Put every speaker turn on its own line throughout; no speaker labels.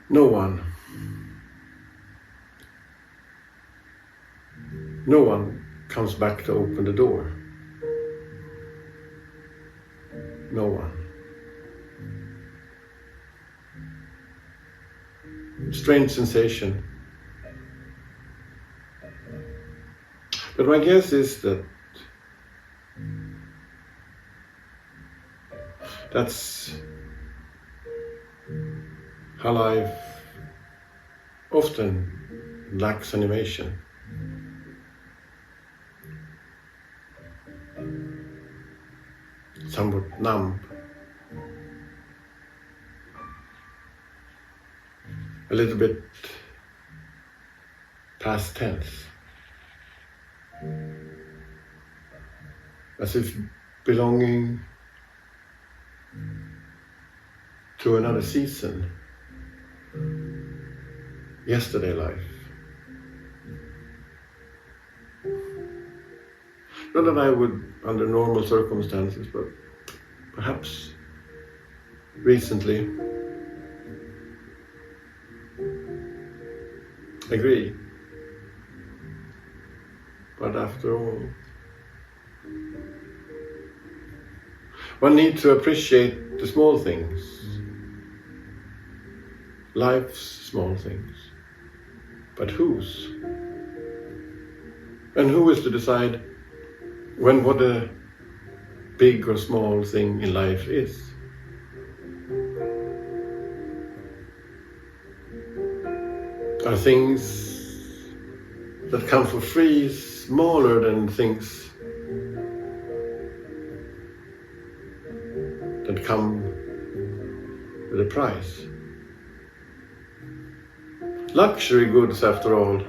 No one comes back to open the door. No one. Strange sensation. But my guess is that that's how life often lacks animation. Somewhat numb. A little bit past tense. As if belonging to another season. Yesterday life. Not that I would, under normal circumstances, but perhaps recently agree. But after all, one needs to appreciate the small things, life's small things. But whose? And who is to decide when what a big or small thing in life is? Are things that come for free smaller than things that come with a price? Luxury goods, after all,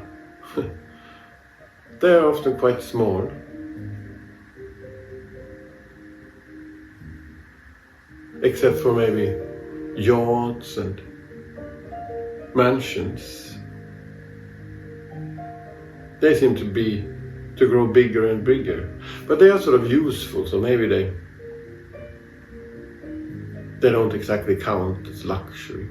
they are often quite small. Except for maybe yachts and mansions. They seem to grow bigger and bigger. But they are sort of useful, so maybe they don't exactly count as luxury.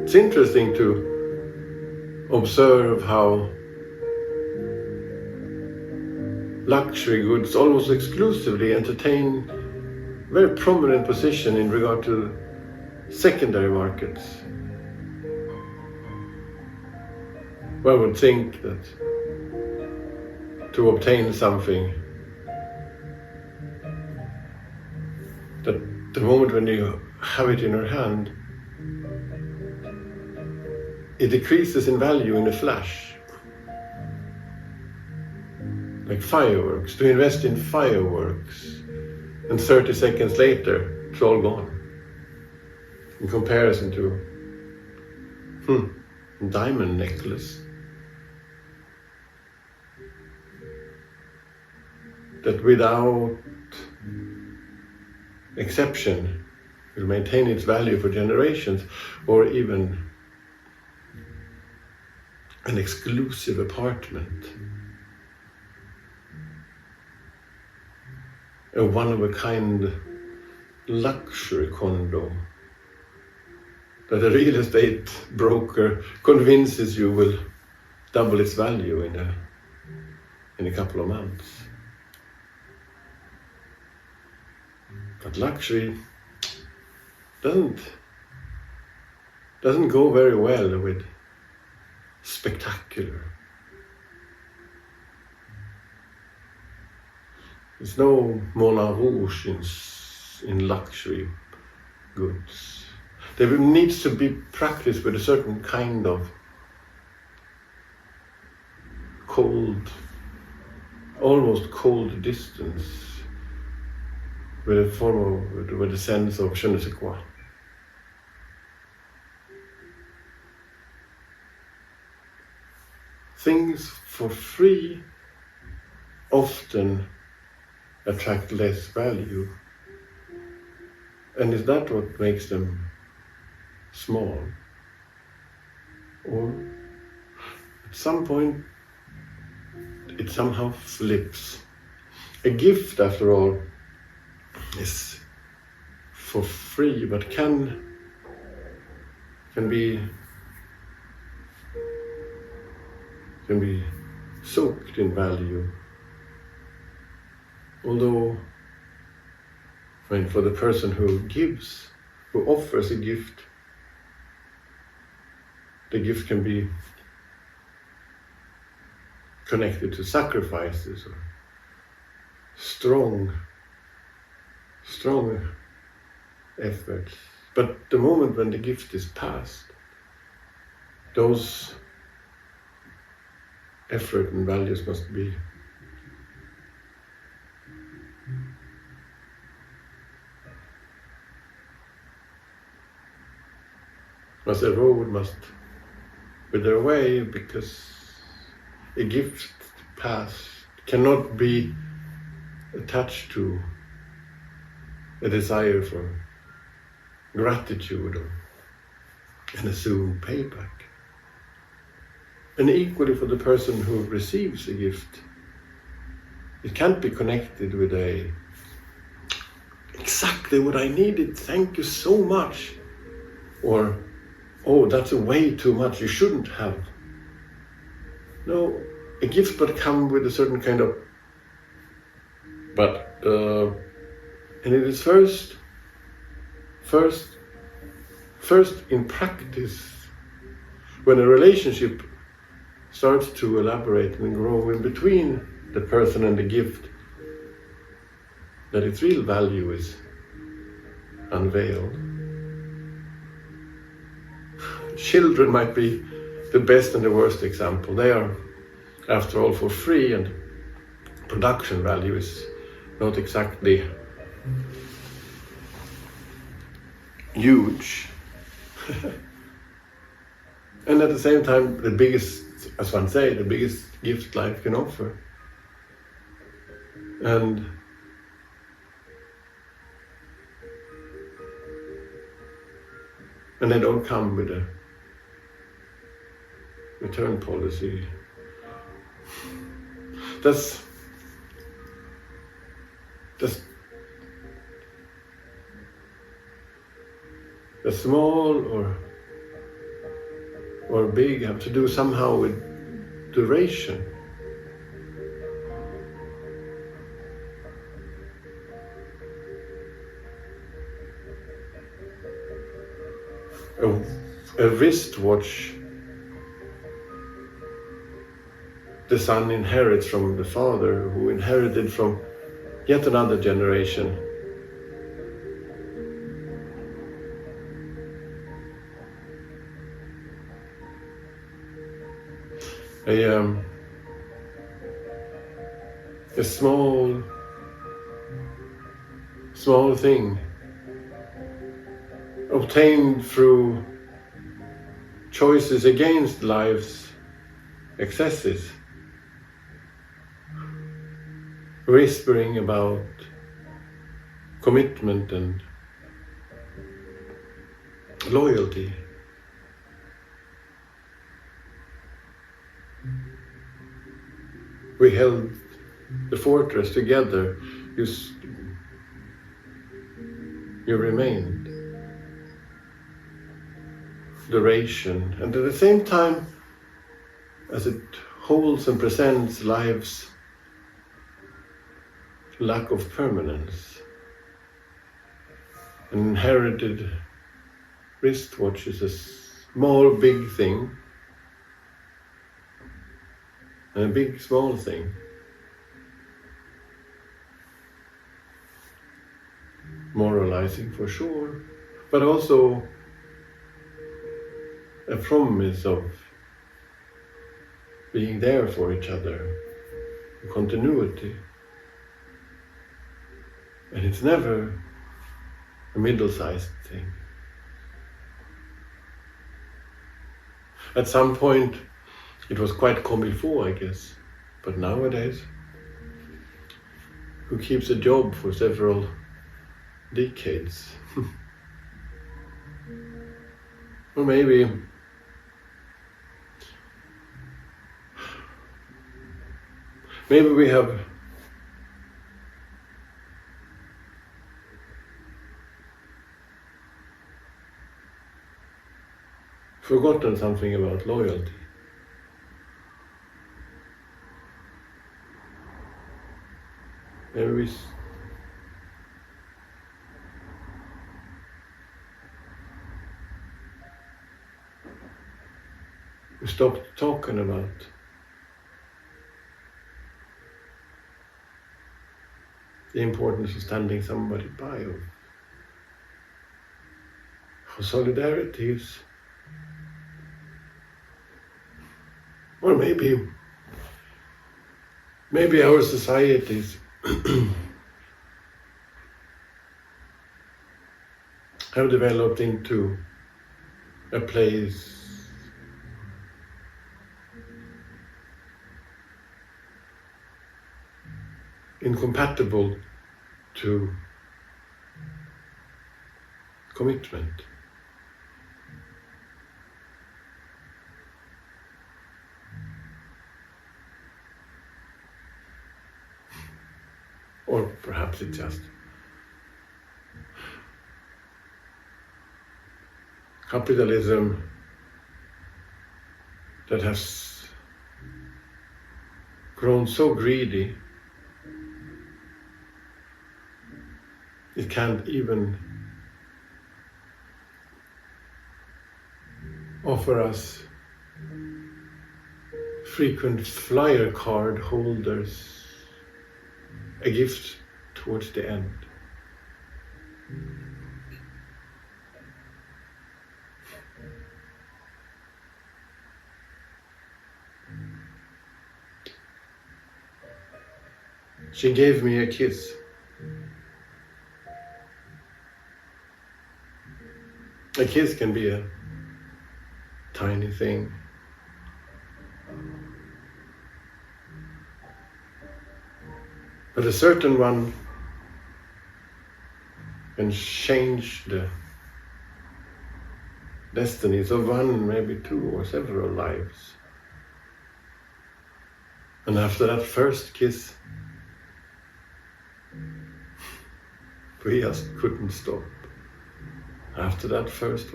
It's interesting to observe how luxury goods almost exclusively entertain very prominent position in regard to secondary markets. One would think that to obtain something, that the moment when you have it in your hand, it decreases in value in a flash. Like fireworks, to invest in fireworks, and 30 seconds later, it's all gone. In comparison to a diamond necklace that without exception will maintain its value for generations, or even an exclusive apartment, a one-of-a-kind luxury condo that a real estate broker convinces you will double its value in a couple of months. But luxury doesn't go very well with spectacular. There's no Moulin Rouge in luxury goods. There needs to be practiced with a certain kind of almost cold distance, with a sense of je ne sais quoi. Things for free often attract less value. And is that what makes them small? Or at some point it somehow flips. A gift, after all, is for free, but can can be soaked in value. Although, for the person who offers a gift, the gift can be connected to sacrifices or strong efforts. But the moment when the gift is passed, those effort and values must be must wither away, because a gift passed cannot be attached to a desire for gratitude and a soon payback. And equally for the person who receives a gift, it can't be connected with exactly what I needed, thank you so much, or oh, that's way too much, you shouldn't have. No, a gift but come with a certain kind of, and it is first in practice, when a relationship starts to elaborate and grow in between the person and the gift, that its real value is unveiled. Children might be the best and the worst example. They are, after all, for free, and production value is not exactly huge. And at the same time, the biggest, as one say, the biggest gift life can offer. And they don't come with a return policy. That's small or big have to do somehow with duration. A wristwatch the son inherits from the father, who inherited from yet another generation. A small thing obtained through choices against life's excesses, whispering about commitment and loyalty. We held the fortress together. You remained. Duration, and at the same time, as it holds and presents life's lack of permanence. An inherited wristwatch is a small, big thing, and a big, small thing. Moralizing for sure, but also a promise of being there for each other, continuity. And it's never a middle-sized thing. At some point, it was quite comme il faut, I guess. But nowadays, who keeps a job for several decades? Or maybe we have forgotten something about loyalty. Maybe we stopped talking about the importance of standing somebody by, of how solidarity is. Or maybe our societies have developed into a place incompatible to commitment. Or perhaps it's just capitalism that has grown so greedy it can't even offer us frequent flyer card holders a gift towards the end. She gave me a kiss. A kiss can be a tiny thing. But a certain one can change the destinies of one, maybe two or several lives. And after that first kiss, we just couldn't stop. After that first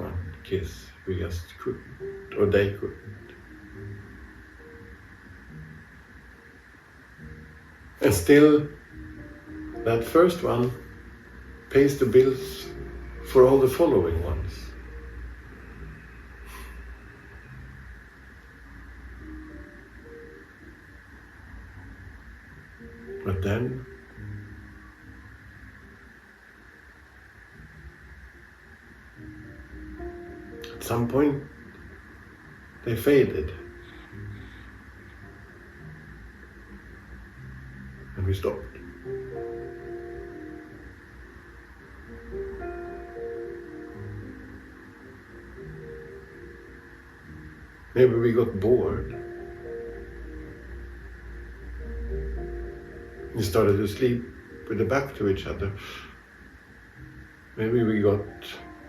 kiss, we just couldn't, or they couldn't. And still, that first one pays the bills for all the following ones. But then, at some point, they faded. And we stopped. Maybe we got bored. We started to sleep with the back to each other. Maybe we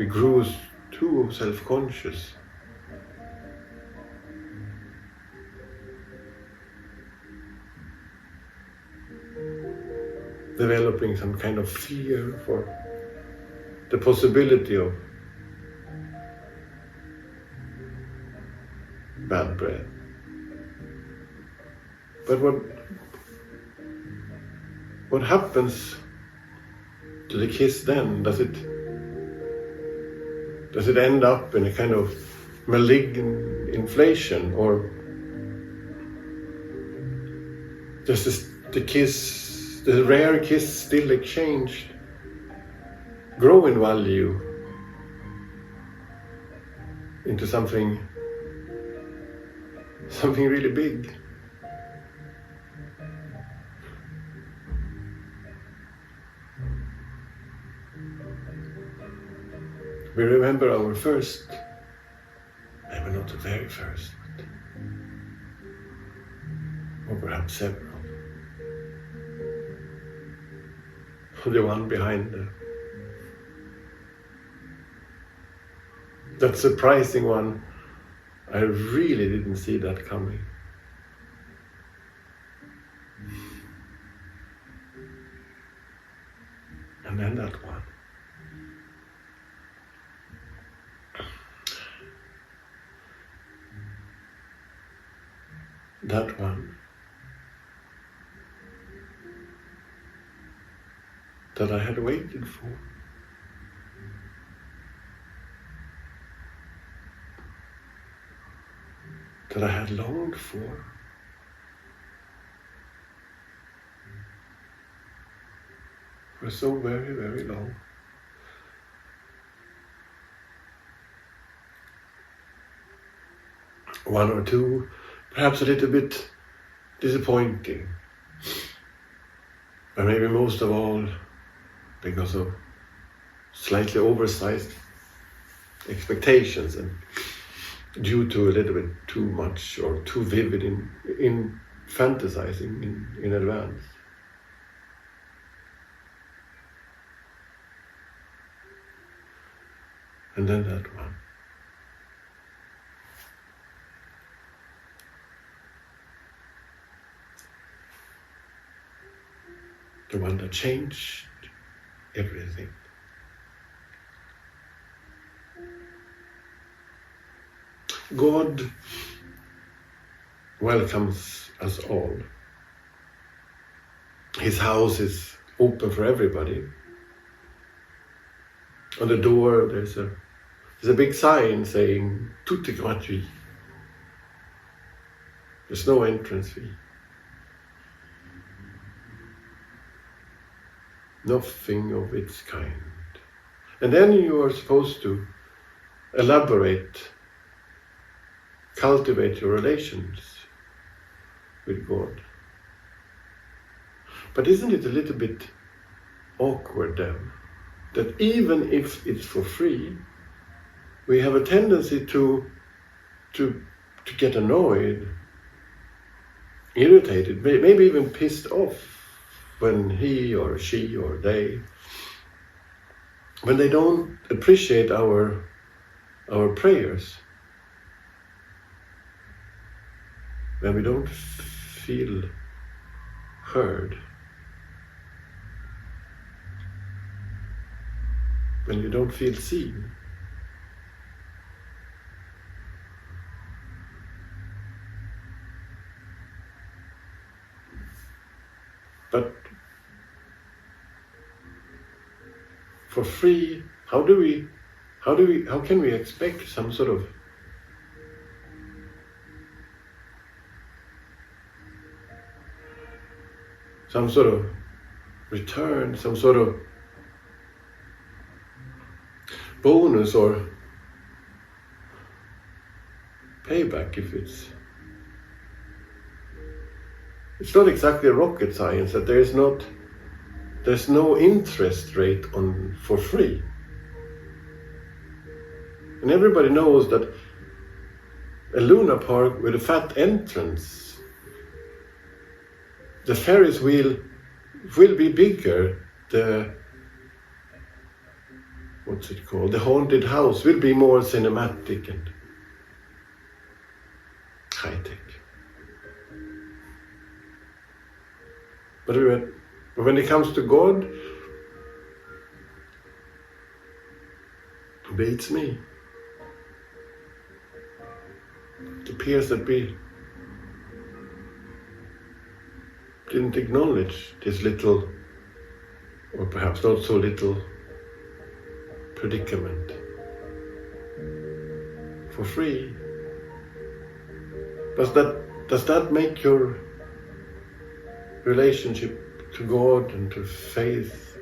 grew too self-conscious. Developing some kind of fear for the possibility of bad breath. But what happens to the kiss then? Does it end up in a kind of malignant inflation, or does the rare kiss still exchanged grow in value into something really big? We remember our first, maybe not the very first, or perhaps several. The one behind that surprising one, I really didn't see that coming. And then that one. that one that I had waited for. That I had longed for. For so very, very long. One or two, perhaps a little bit disappointing. But maybe most of all because of slightly oversized expectations and due to a little bit too much or too vivid in fantasizing in advance. And then that one. The one that changed everything. God welcomes us all. His house is open for everybody. On the door there's a big sign saying "Tout est gratuit." There's no entrance fee. Nothing of its kind. And then you are supposed to elaborate, cultivate your relations with God. But isn't it a little bit awkward then, that even if it's for free, we have a tendency to get annoyed, irritated, maybe even pissed off when he or she or they, when they don't appreciate our prayers, when we don't feel heard, when you don't feel seen. But for free, how can we expect some sort of return, some sort of bonus or payback if it's not exactly rocket science that there's no interest rate for free. And everybody knows that a Luna Park with a fat entrance, the Ferris wheel will be bigger, the haunted house will be more cinematic and high-tech. But when it comes to God, it beats me. It appears that we didn't acknowledge this little, or perhaps not so little, predicament for free. Does that make your relationship to God and to faith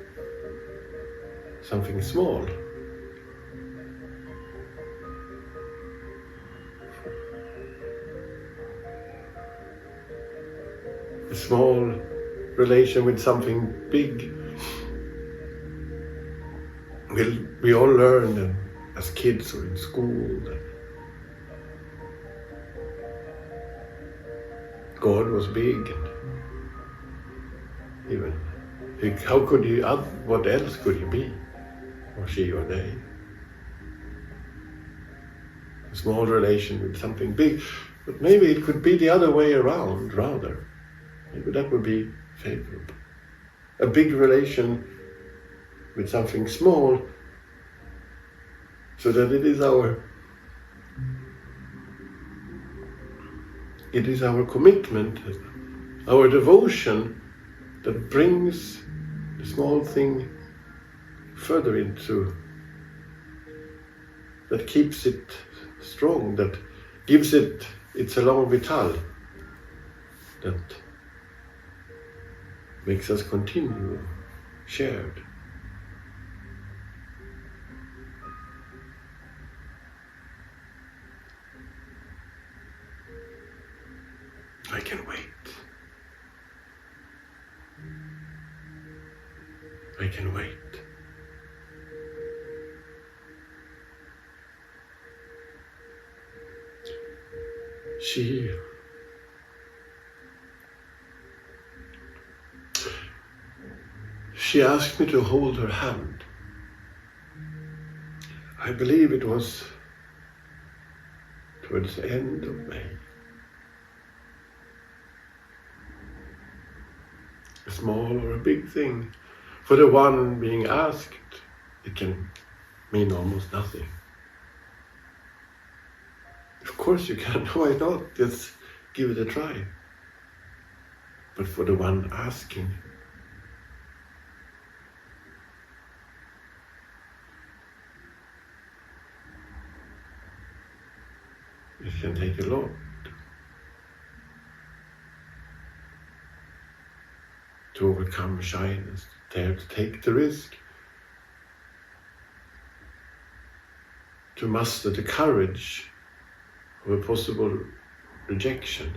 something small? A small relation with something big. We all learn as kids or in school that God was big, and even how could you? What else could you be, or she or they? A small relation with something big, but maybe it could be the other way around. Rather, maybe that would be favorable. A big relation with something small, so that it is our it is our commitment, our devotion that brings the small thing further into, that keeps it strong, that gives it its elan vital, that makes us continue shared. I can wait. I can wait. She asked me to hold her hand. I believe it was towards the end of May. A small or a big thing. For the one being asked, it can mean almost nothing. Of course you can, why not? Just give it a try. But for the one asking, it can take a lot to overcome shyness, dare to take the risk, to muster the courage of a possible rejection.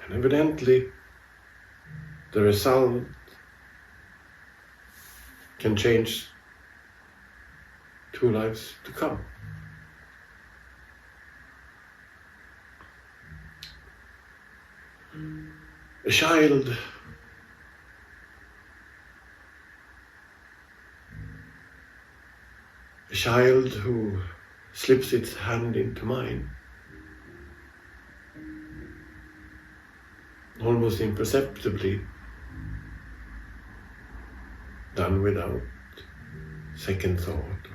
And evidently, the result can change 2 lives to come. A child who slips its hand into mine, almost imperceptibly, done without second thought.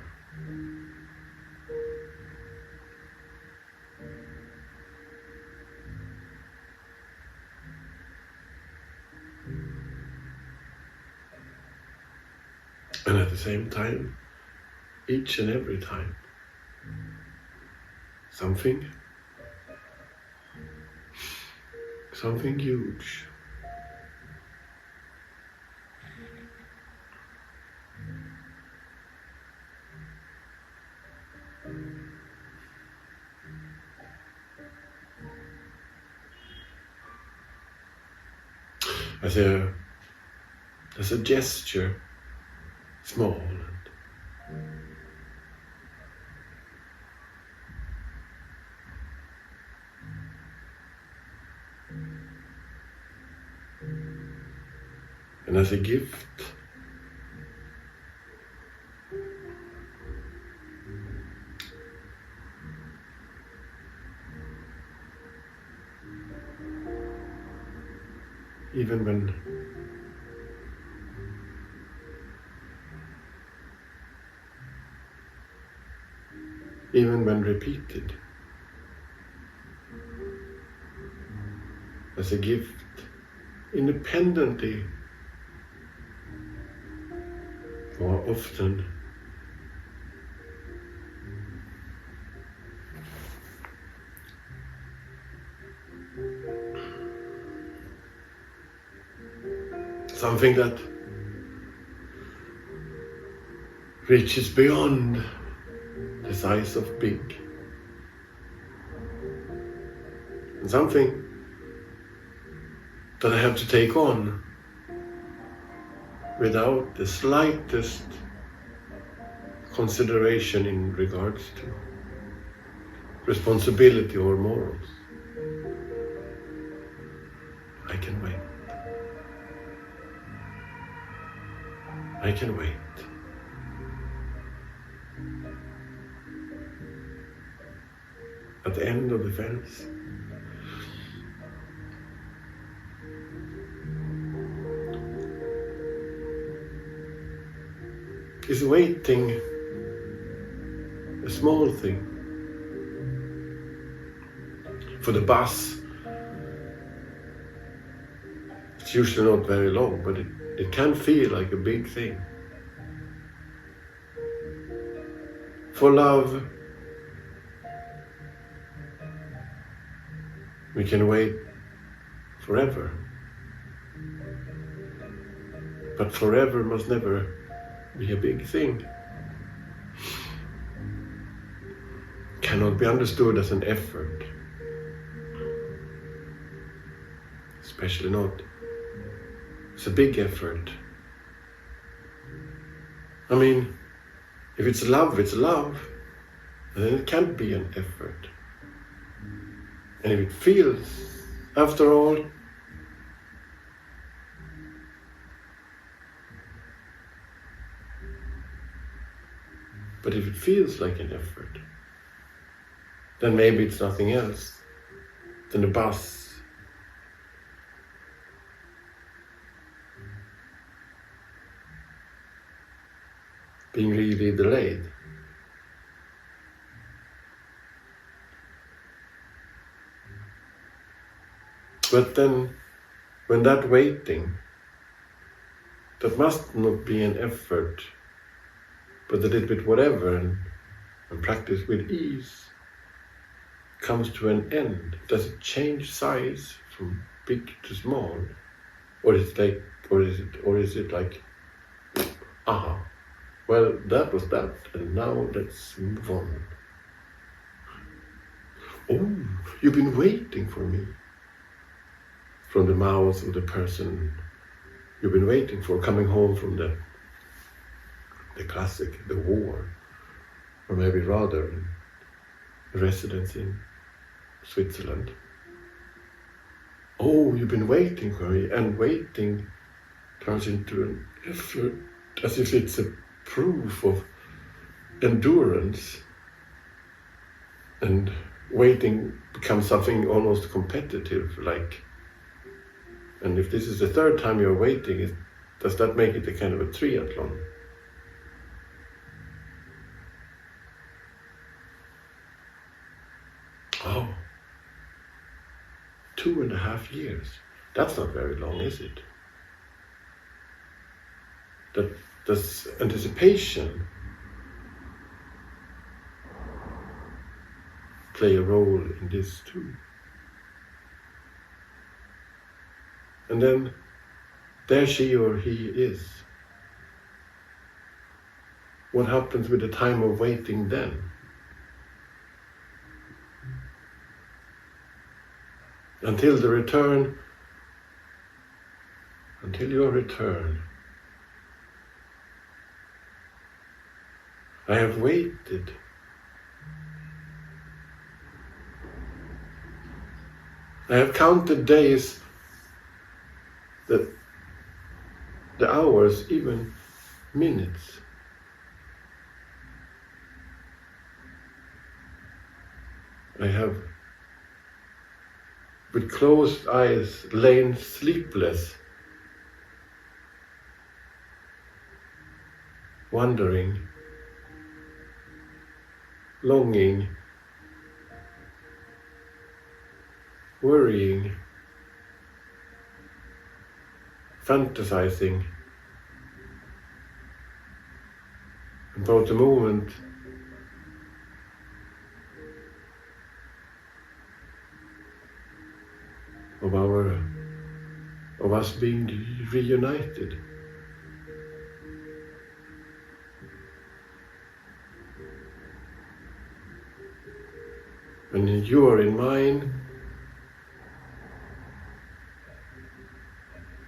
And at the same time, each and every time, something huge. As a gesture, small and as a gift, even when repeated, as a gift, independently, or often, something that reaches beyond the size of big, and something that I have to take on without the slightest consideration in regards to responsibility or morals. I can wait. I can wait. At the end of the fence, is waiting a small thing. For the bus, it's usually not very long, but it can feel like a big thing. For love, we can wait forever. But forever must never be a big thing. Cannot be understood as an effort. Especially not. It's a big effort. I mean, if it's love, it's love. And then it can't be an effort. And if it feels, after all, but if it feels like an effort, then maybe it's nothing else than a bus being really delayed. But then, when that waiting, that must not be an effort, but a little bit whatever, and practice with ease, comes to an end. Does it change size from big to small, or is it like, aha, well, that was that, and now let's move on. Oh, you've been waiting for me. From the mouth of the person you've been waiting for, coming home from the classic, the war, or maybe rather residence in Switzerland. Oh, you've been waiting for me, and waiting turns into an effort, as if it's a proof of endurance, and waiting becomes something almost competitive, like. And if this is the third time you're waiting, does that make it a kind of a triathlon? Oh, 2.5 years. That's not very long, is it? Does anticipation play a role in this too? And then there she or he is. What happens with the time of waiting then? Until your return, I have waited. I have counted days, the hours, even minutes. I have, with closed eyes, lain sleepless, wondering, longing, worrying, fantasizing about the moment of us being reunited. And you are in mine,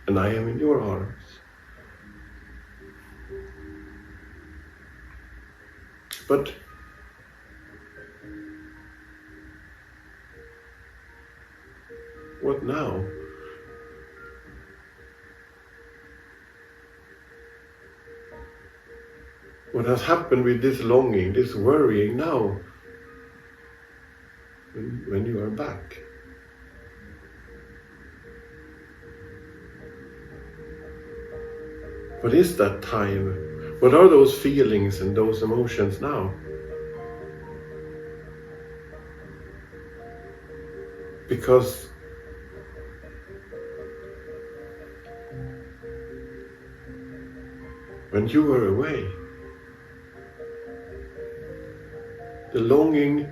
and I am in your arms. But what now? What has happened with this longing, this worrying now, when you are back? What is that time? What are those feelings and those emotions now? Because when you were away, the longing,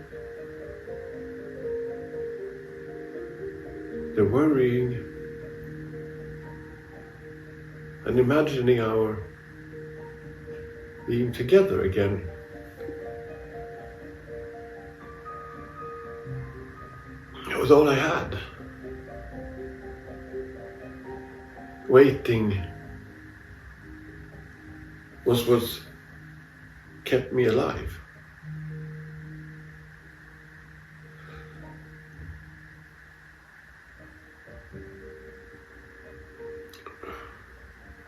the worrying, and imagining our being together again. It was all I had. Waiting was what kept me alive.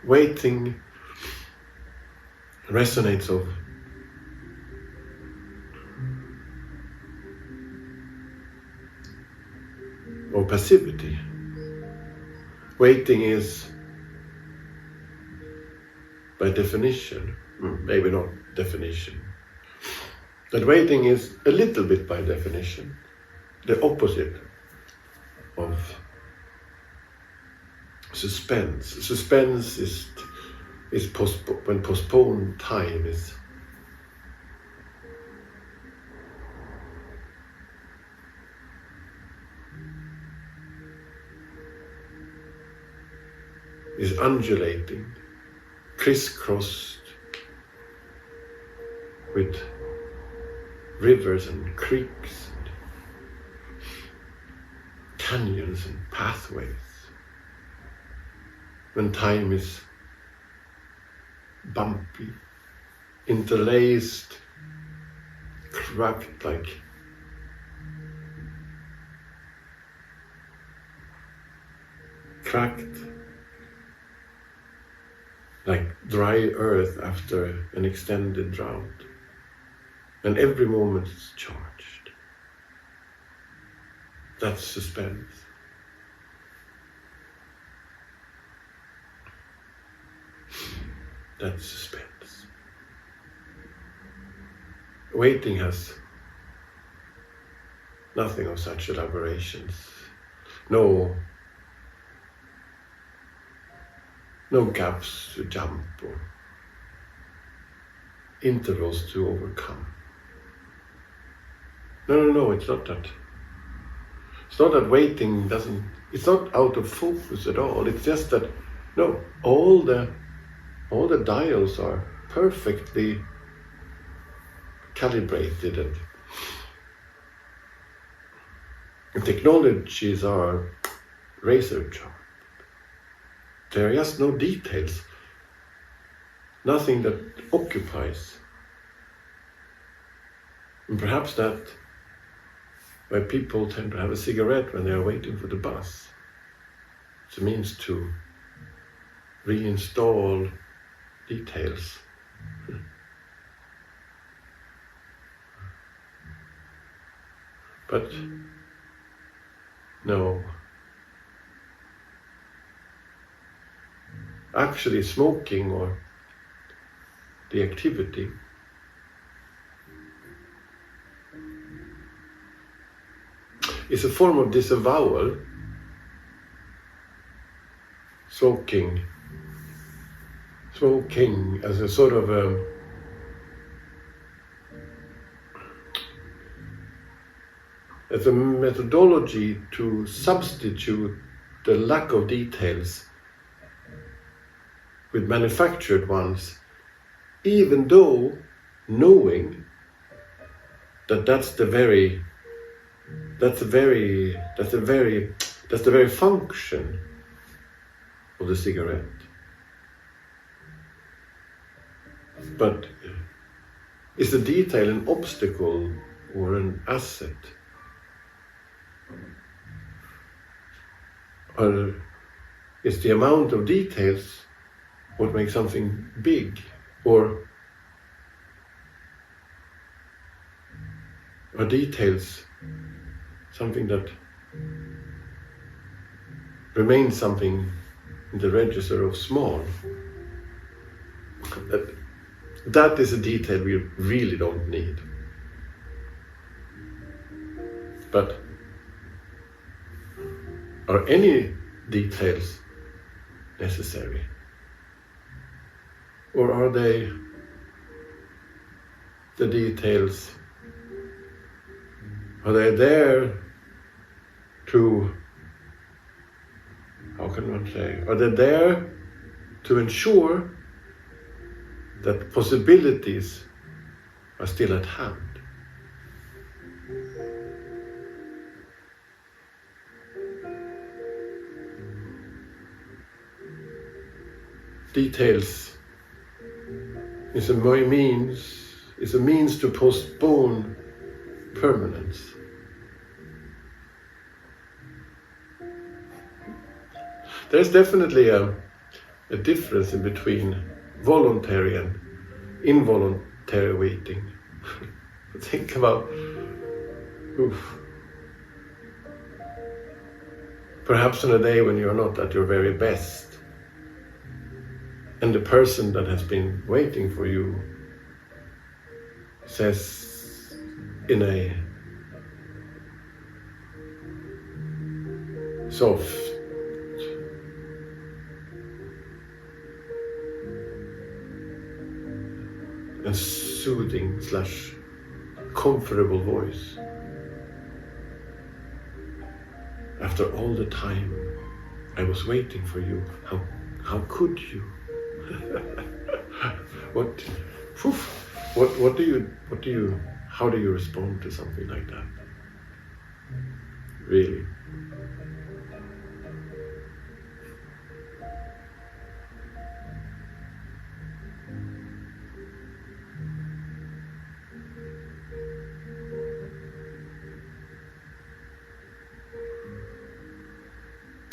Waiting resonates of passivity. Waiting is, by definition, maybe not definition, but waiting is a little bit by definition the opposite of suspense. Suspense is when postponed time is undulating, crisscrossed with rivers and creeks, and canyons and pathways. When time is bumpy, interlaced, cracked like dry earth after an extended drought, and every moment is charged. That's suspense. That's suspense. Waiting has nothing of such elaborations. No gaps to jump or intervals to overcome. No, it's not that. It's not that waiting it's not out of focus at all. It's just that, no, all the dials are perfectly calibrated and technologies are razor sharp. There are just no details, nothing that occupies. And perhaps that's why people tend to have a cigarette when they are waiting for the bus. It's a means to reinstall details. But no. Actually, smoking or the activity is a form of disavowal. Smoking as a sort of as a methodology to substitute the lack of details with manufactured ones, even though knowing that that's the very function of the cigarette. But is the detail an obstacle or an asset? Or is the amount of details what makes something big? Or are details something that remains something in the register of small? That is a detail we really don't need. But Are any details necessary? Or are they the details? Are they there to, how can one say, are they there to ensure that possibilities are still at hand? Details is a means to postpone permanence. There's definitely a difference in between voluntary and involuntary waiting. Think about, perhaps on a day when you're not at your very best, and the person that has been waiting for you says in a soft and soothing / comfortable voice, after all the time I was waiting for you, how could you? How do you respond to something like that? Really?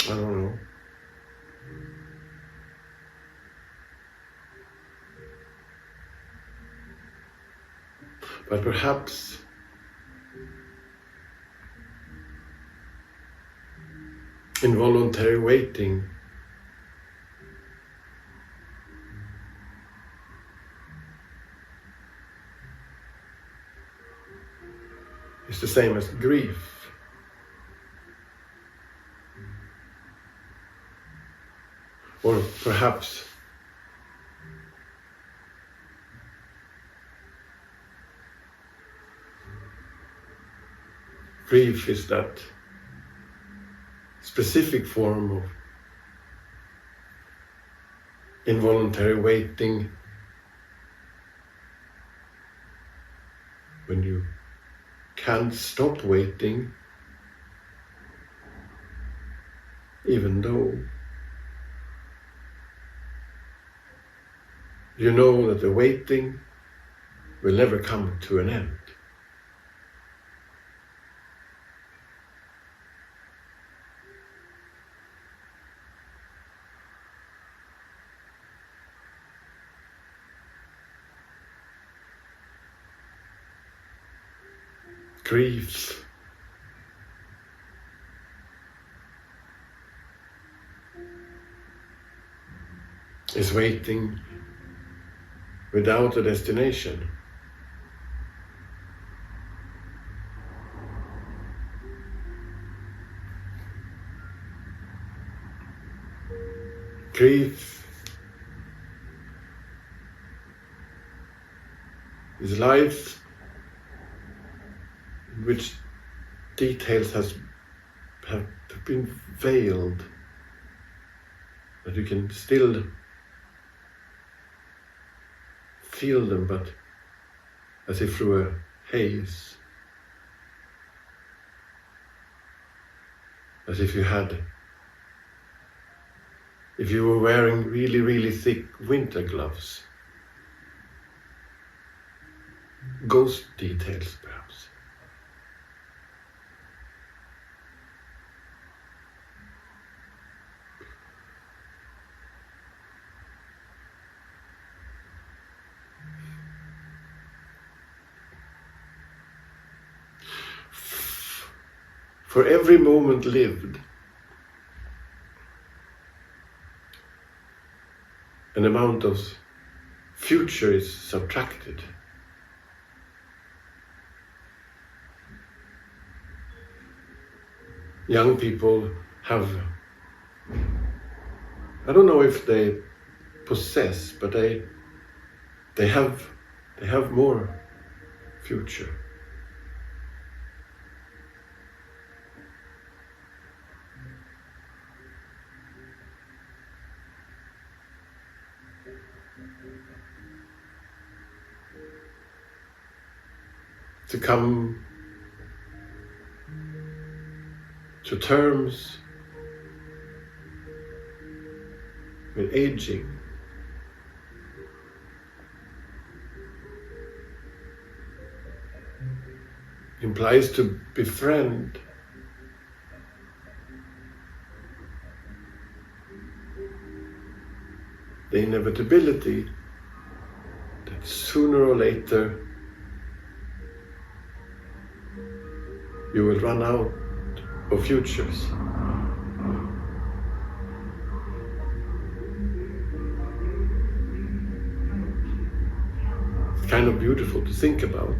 I don't know. But perhaps involuntary waiting is the same as grief. Or perhaps grief is that specific form of involuntary waiting when you can't stop waiting, even though you know that the waiting will never come to an end. Grief is waiting without a destination. Grief is life in which details have been veiled, but you can still feel them, but as if through a haze. As if you were wearing really, really thick winter gloves. Ghost details, perhaps. For every moment lived, an amount of future is subtracted. Young people have, I don't know if they possess, but they have more future. To come to terms with aging implies to befriend the inevitability that sooner or later you will run out of futures. It's kind of beautiful to think about.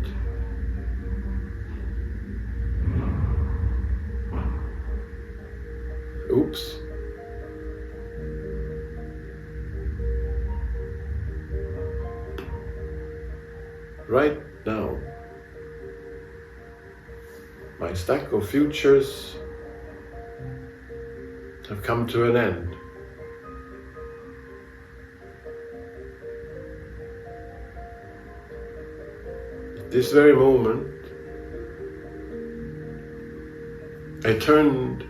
Oops. Right now, my stack of futures have come to an end. At this very moment, I turned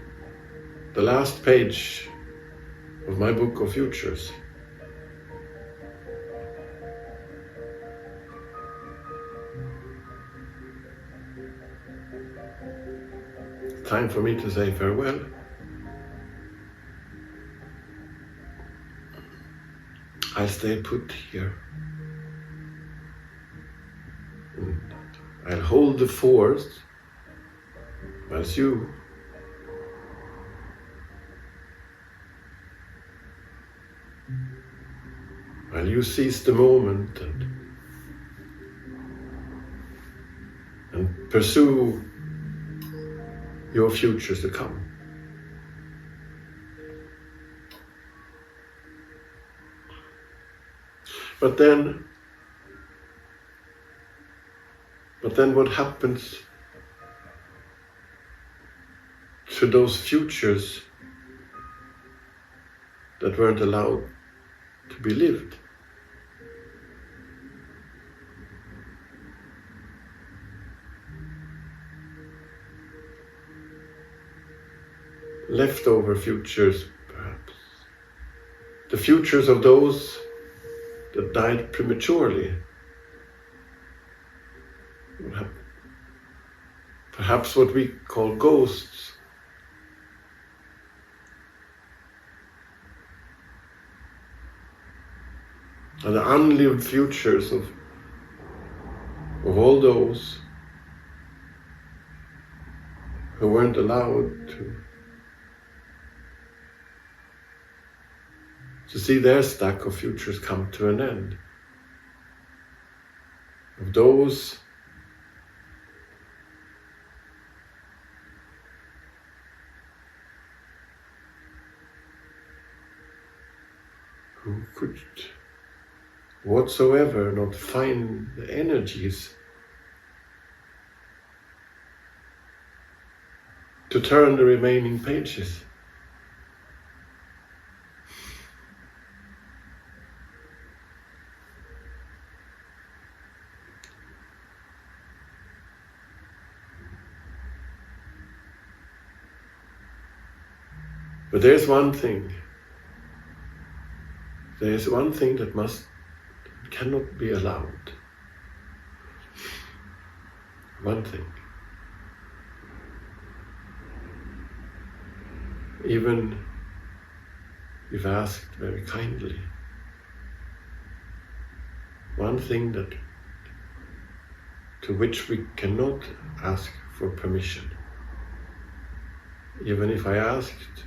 the last page of my book of futures. Time for me to say farewell. I'll stay put here. And I'll hold the force whilst you seize the moment and pursue your futures to come. But then what happens to those futures that weren't allowed to be lived? Leftover futures, perhaps. The futures of those that died prematurely. Perhaps what we call ghosts. And the unlived futures of all those who weren't allowed to see their stack of futures come to an end. Of those who could whatsoever not find the energies to turn the remaining pages. But there's one thing that cannot be allowed. One thing. Even if asked very kindly. One thing to which we cannot ask for permission. Even if I asked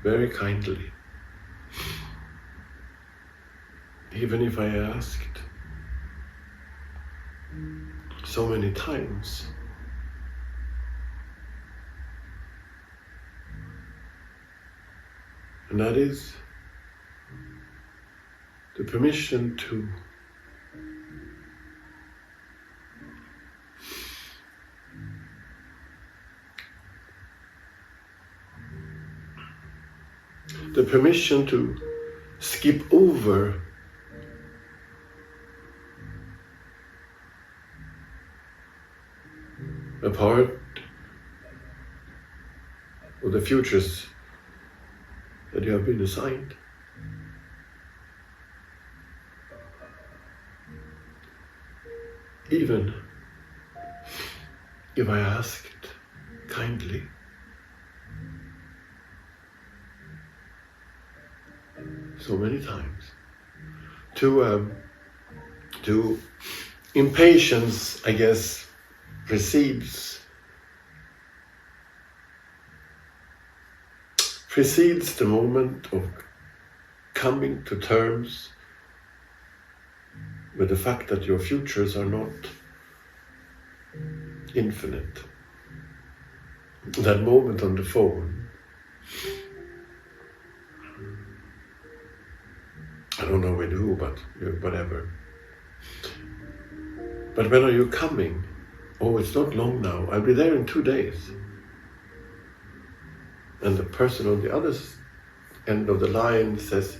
very kindly. Even if I asked so many times. And that is the permission to skip over a part of the futures that you have been assigned. Even if I asked kindly, so many times, to impatience, I guess, precedes the moment of coming to terms with the fact that your futures are not infinite. That moment on the phone, I don't know with who, but whatever. But when are you coming? Oh, it's not long now. I'll be there in 2 days. And the person on the other end of the line says,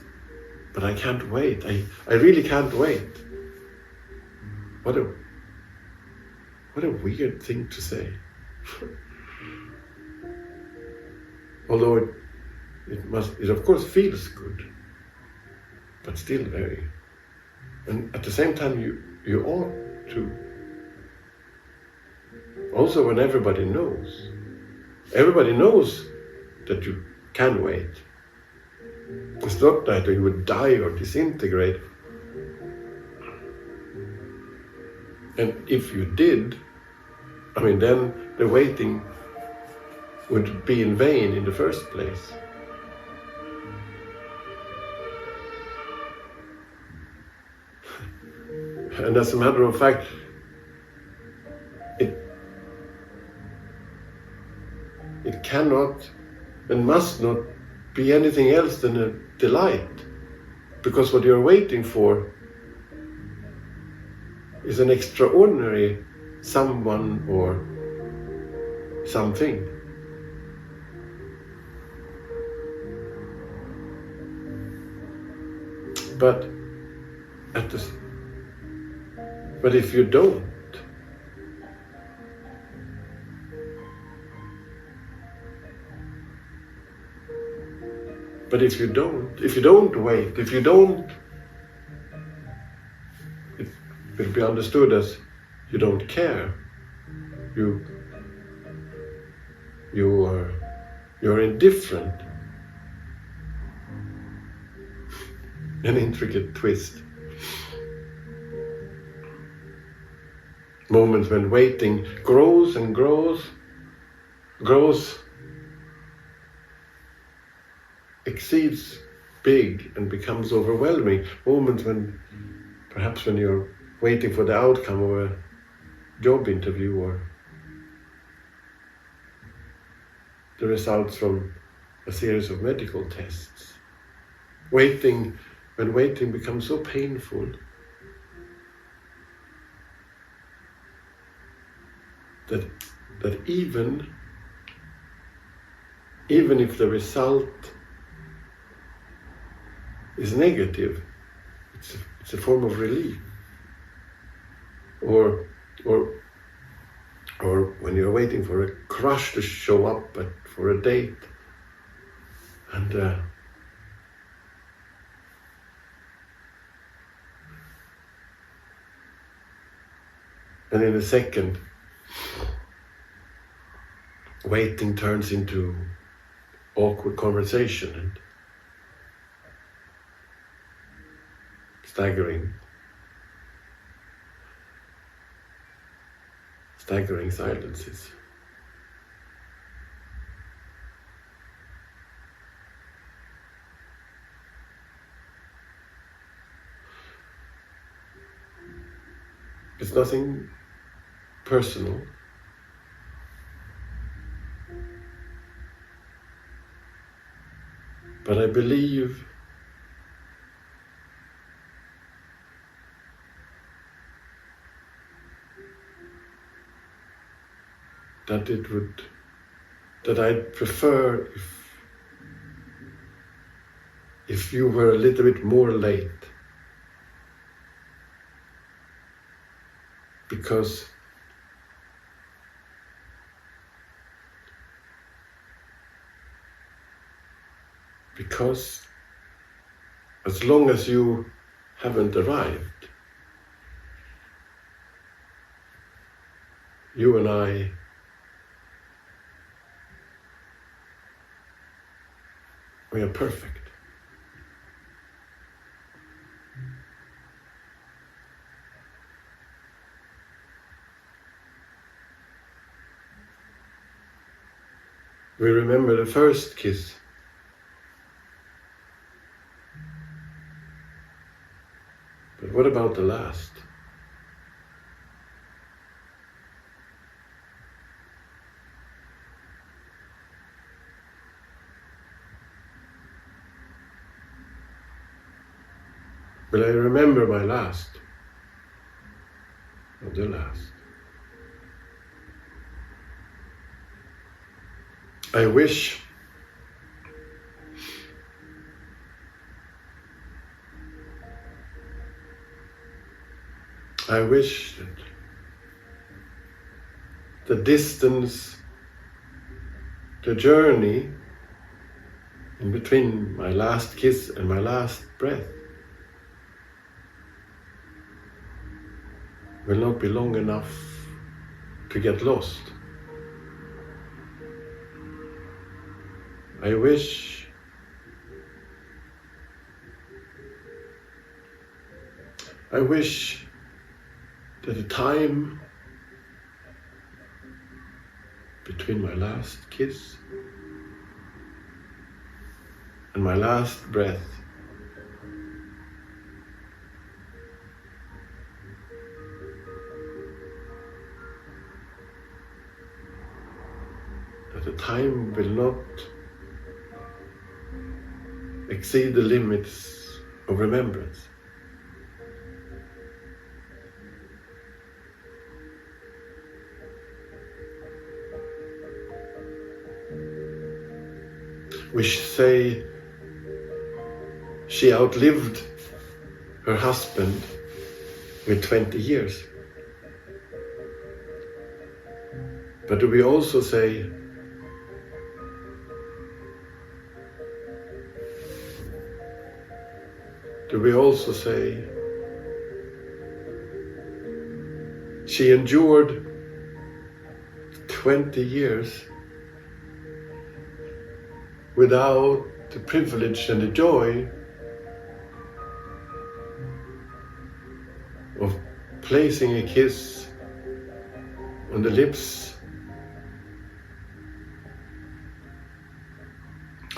but I can't wait. I really can't wait. What a weird thing to say. Although it of course feels good, but still very. And at the same time, you ought to. Also, when everybody knows that you can wait. It's not that you would die or disintegrate. And if you did, then the waiting would be in vain in the first place. And as a matter of fact, it cannot and must not be anything else than a delight, because what you're waiting for is an extraordinary someone or something. But if you don't, wait, it will be understood as you don't care. You're indifferent. An intricate twist. Moments when waiting grows and grows, exceeds big and becomes overwhelming. Moments when you're waiting for the outcome of a job interview or the results from a series of medical tests. When waiting becomes so painful that even if the result is negative, it's a form of relief. Or when you're waiting for a crush to show up for a date, and in a second, waiting turns into awkward conversation and staggering silences. It's nothing personal. But I believe that I'd prefer if you were a little bit more late. Because as long as you haven't arrived, you and I we are perfect. We remember the first kiss. But what about the last? Will I remember my last? Or the last? I wish that the distance, the journey in between my last kiss and my last breath will not be long enough to get lost. I wish that the time between my last kiss and my last breath that the time will not exceed the limits of remembrance. We say she outlived her husband with 20 years. But do we also say she endured 20 years without the privilege and the joy of placing a kiss on the lips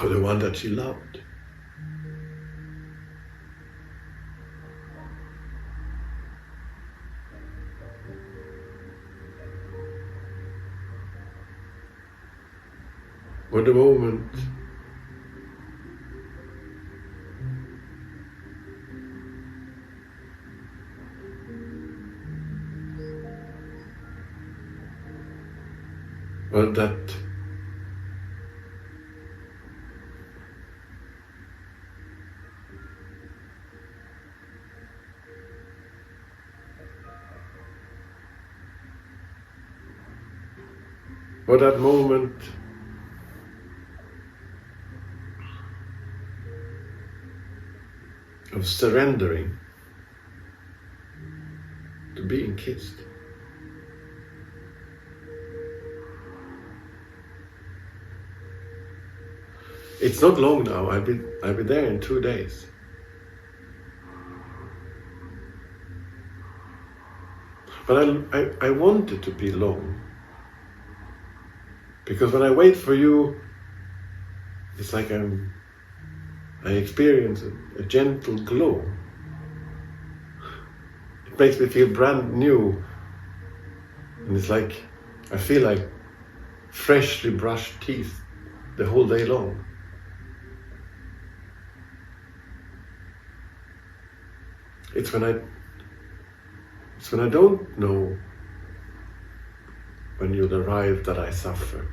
of the one that she loved? Or the moment that moment of surrendering to being kissed. It's not long now. I'll be there in 2 days. But I want it to be long. Because when I wait for you, it's like I experience a gentle glow. It makes me feel brand new. And it's like, I feel like freshly brushed teeth the whole day long. It's when I don't know when you'll arrive that I suffer.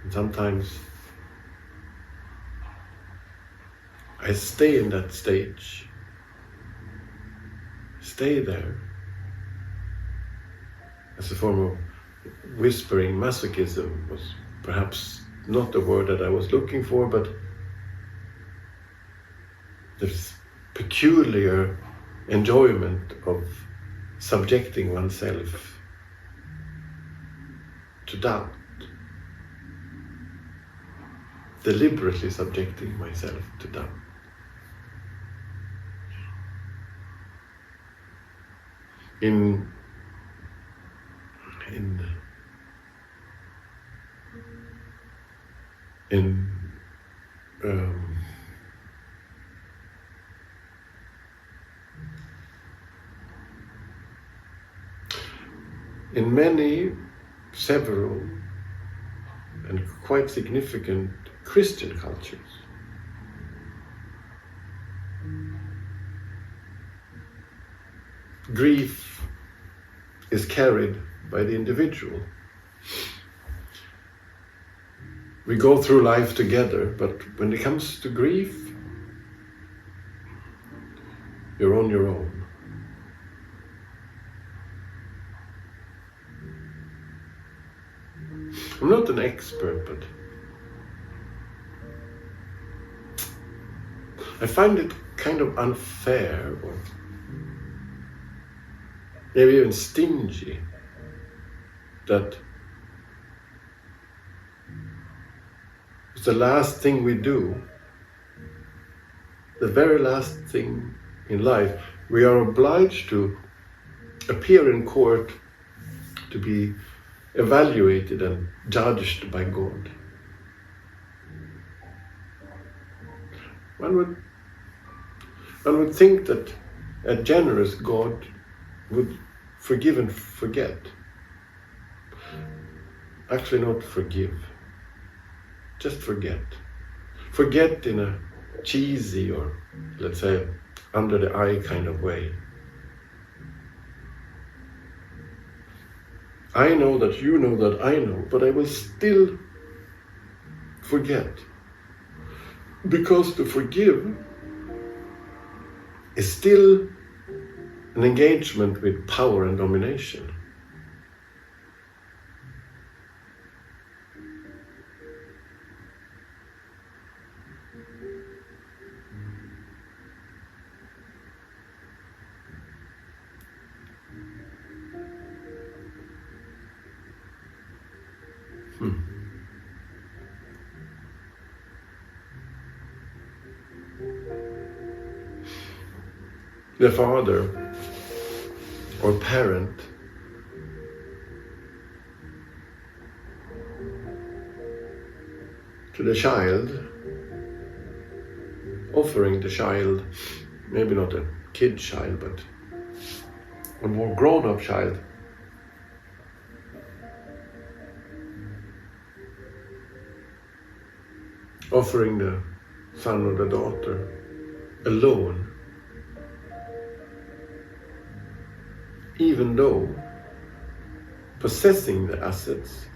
And sometimes I stay in that stage, stay there, as a form of whispering masochism was perhaps not the word that I was looking for, but this peculiar enjoyment of subjecting oneself to doubt, deliberately subjecting myself to doubt. In several and quite significant Christian cultures, grief is carried by the individual. We go through life together, but when it comes to grief, you're on your own. I'm not an expert, but I find it kind of unfair, or maybe even stingy, that it's the last thing we do, the very last thing in life. We are obliged to appear in court to be evaluated and judged by God. One would think that a generous God would forgive and forget. Actually, not forgive, just forget. Forget in a cheesy or, let's say, under the eye kind of way. I know that you know that I know, but I will still forget. Because to forgive is still an engagement with power and domination. The father or parent to the child, offering the child, maybe not a kid child, but a more grown-up child, offering the son or the daughter a loan, even though possessing the assets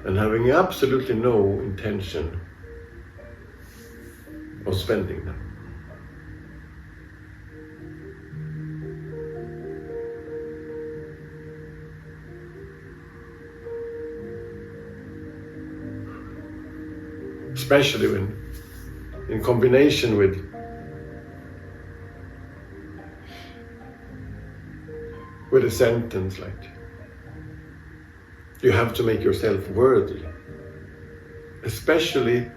and having absolutely no intention of spending them. Especially when in combination with a sentence like, you have to make yourself worthy, especially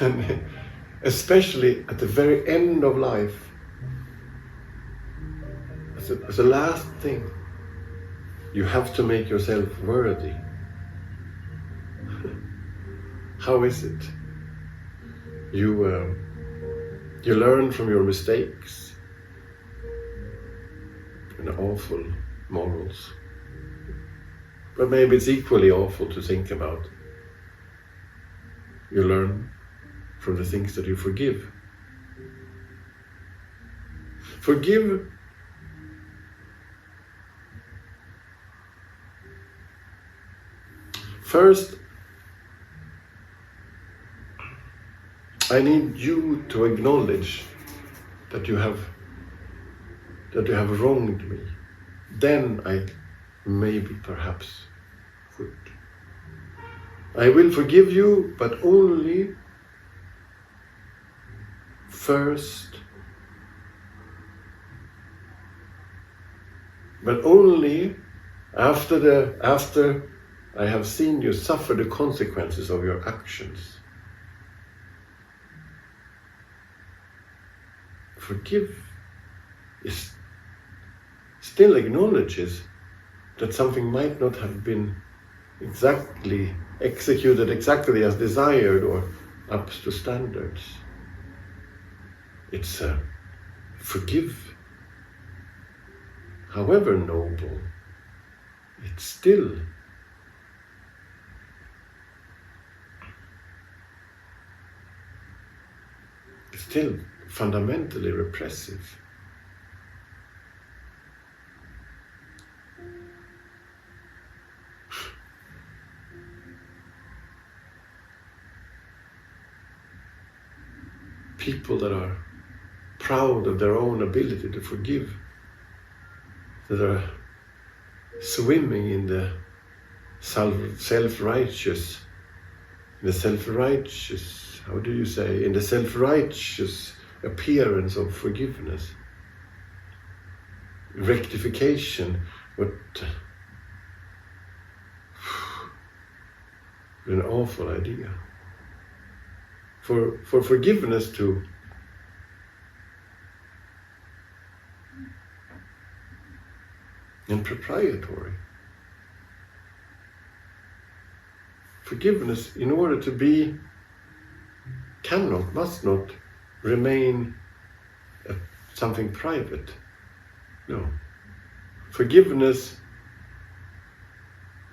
at the very end of life, as a last thing, you have to make yourself worthy. How is it? You learn from your mistakes and awful morals. But maybe it's equally awful to think about. You learn from the things that you forgive. Forgive first. I need you to acknowledge that you have wronged me. Then I maybe perhaps would. I will forgive you, but only first, but only after I have seen you suffer the consequences of your actions. Forgive still acknowledges that something might not have been exactly executed exactly as desired or up to standards. It's forgive, however noble, it's still fundamentally repressive. People that are proud of their own ability to forgive, that are swimming in the self-righteous, in the self-righteous appearance of forgiveness, rectification, what an awful idea. For forgiveness to and proprietary. Forgiveness, in order to be, must not remain something private. No. Forgiveness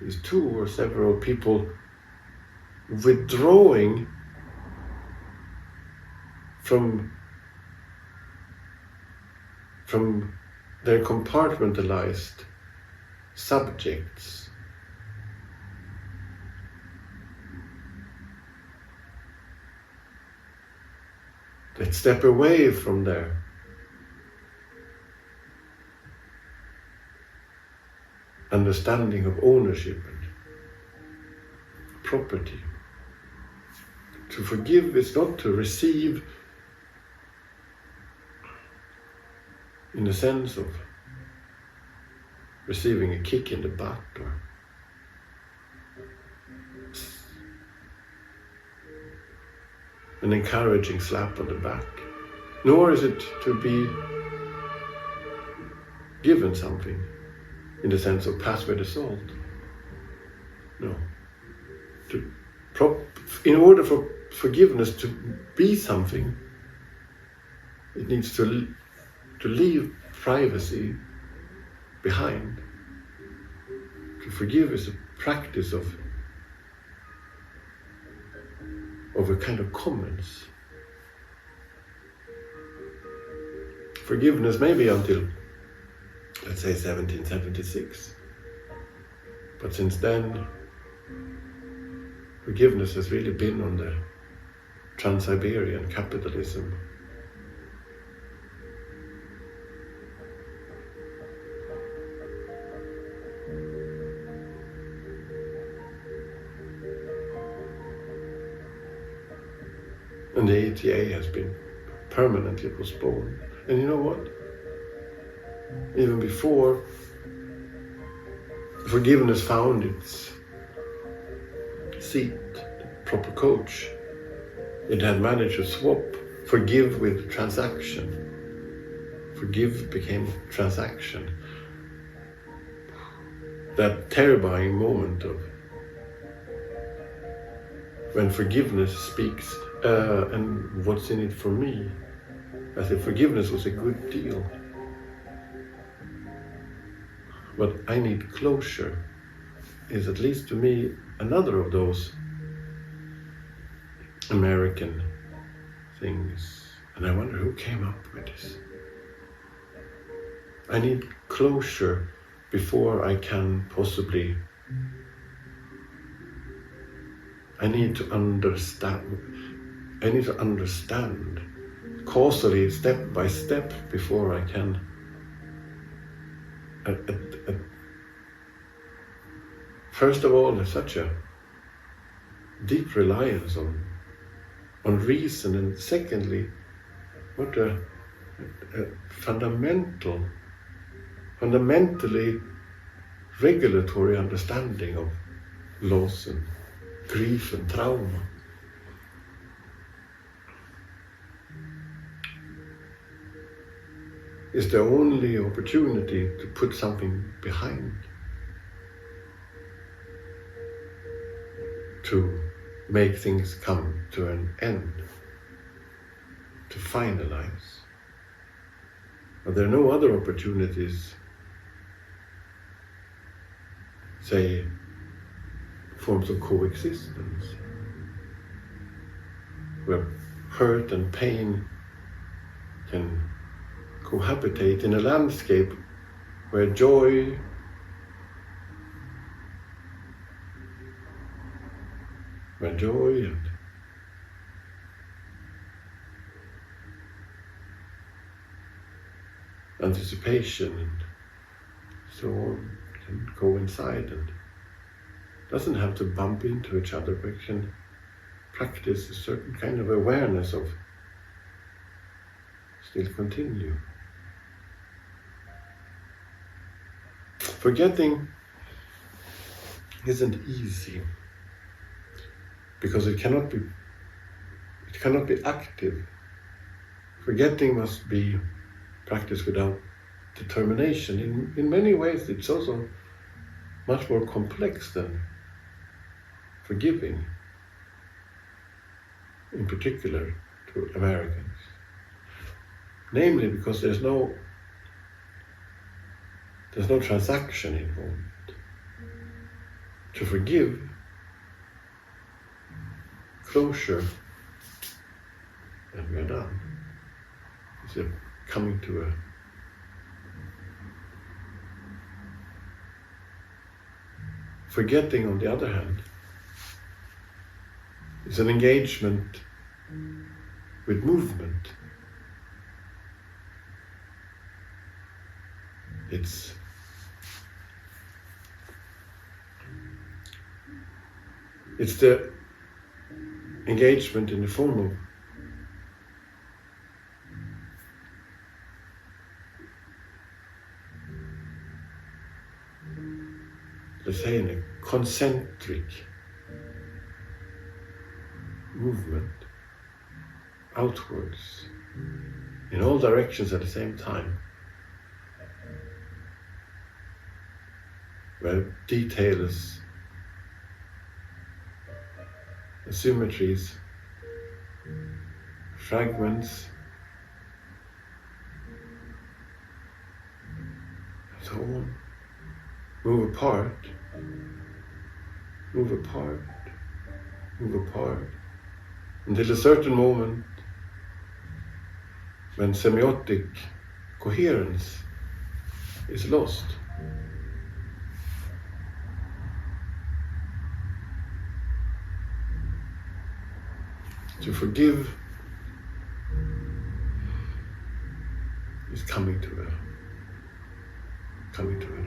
is two or several people withdrawing from their compartmentalized subjects. That step away from their understanding of ownership and property. To forgive is not to receive in the sense of receiving a kick in the butt or an encouraging slap on the back, nor is it to be given something in the sense of passive assault. No. In order for forgiveness to be something, it needs to leave privacy behind. To forgive is a practice of a kind of commons. Forgiveness maybe until, let's say, 1776. But since then, forgiveness has really been on the Trans-Siberian capitalism. And the ATA has been permanently postponed. And you know what? Even before forgiveness found its seat, the proper coach, it had managed to swap forgive with transaction. Forgive became transaction. That terrifying moment of when forgiveness speaks, and what's in it for me? As if forgiveness was a good deal. But I need closure is, at least to me, another of those American things. And I wonder who came up with this. I need closure before I can possibly. I need to understand causally, step by step, before I can. First of all, there's such a deep reliance on reason, and secondly, what a fundamentally regulatory understanding of loss and grief and trauma. Is the only opportunity to put something behind, to make things come to an end, to finalize. But there are no other opportunities, say, forms of coexistence, where hurt and pain can cohabitate in a landscape where joy and anticipation and so on can coincide, and doesn't have to bump into each other, but can practice a certain kind of awareness of still continue. Forgetting isn't easy because it cannot be active. Forgetting must be practiced without determination. In many ways it's also much more complex than forgiving, in particular to Americans. Namely because there's no transaction involved. To forgive, closure, and we're done. It's coming to a forgetting, on the other hand, is an engagement with movement. It's the engagement in the form of let's say in a concentric movement outwards in all directions at the same time, where details, asymmetries, fragments, and so on, move apart, until a certain moment when semiotic coherence is lost. To forgive is coming to an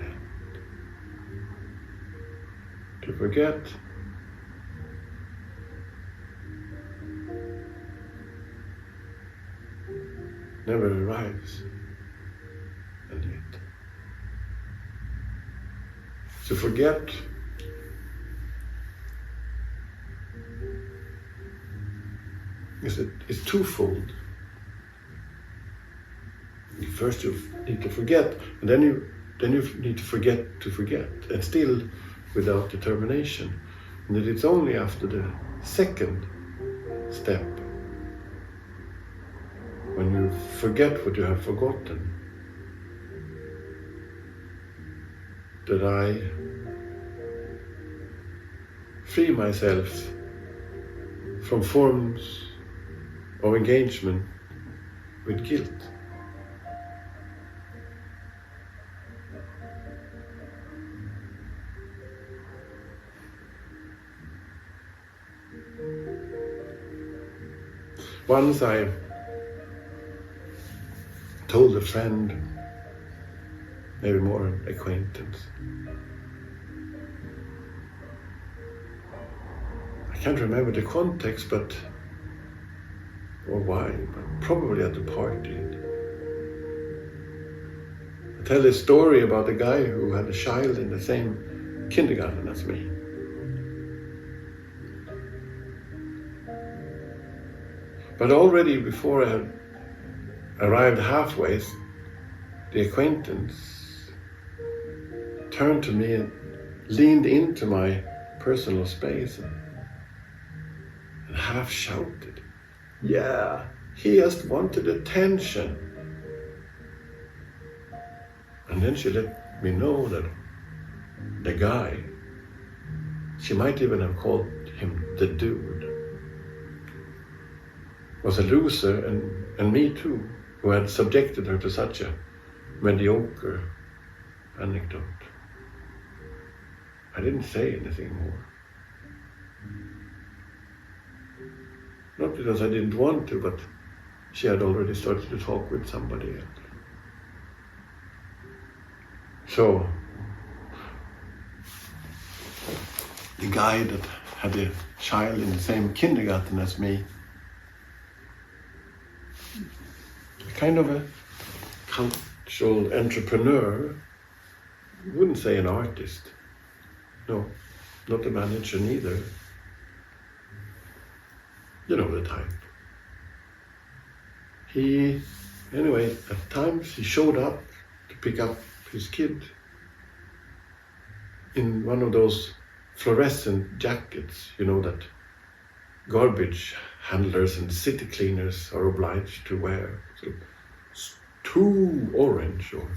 end. To forget never arrives, and yet to forget is twofold. First you need to forget, and then you need to forget, and still without determination. And that it's only after the second step, when you forget what you have forgotten, that I free myself from forms of engagement with guilt. Once I told a friend, maybe more an acquaintance, I can't remember the context, or why, but probably at the party. I tell a story about a guy who had a child in the same kindergarten as me. But already before I had arrived halfway, the acquaintance turned to me and leaned into my personal space and half shouted, "Yeah, he just wanted attention." And then she let me know that the guy, she might even have called him the dude, was a loser, and me too, who had subjected her to such a mediocre anecdote. I didn't say anything more. Not because I didn't want to, but she had already started to talk with somebody else. So, the guy that had a child in the same kindergarten as me, kind of a cultural entrepreneur, wouldn't say an artist. No, not a manager neither. You know the type. Anyway, at times he showed up to pick up his kid in one of those fluorescent jackets, that garbage handlers and city cleaners are obliged to wear. So it's too orange, or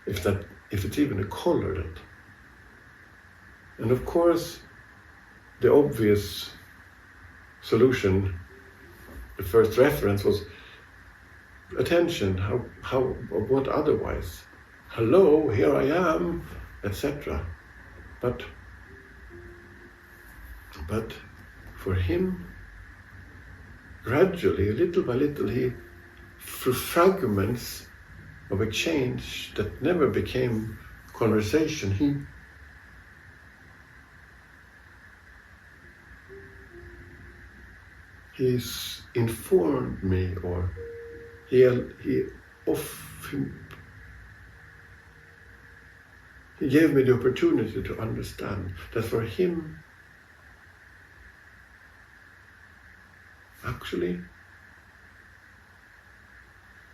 if it's even a color that. And of course, the obvious solution, the first reference was attention. How what otherwise? Hello, here I am, etc. But for him, gradually, little by little, through fragments of exchange that never became conversation, he's informed me, or he gave me the opportunity to understand that for him, actually,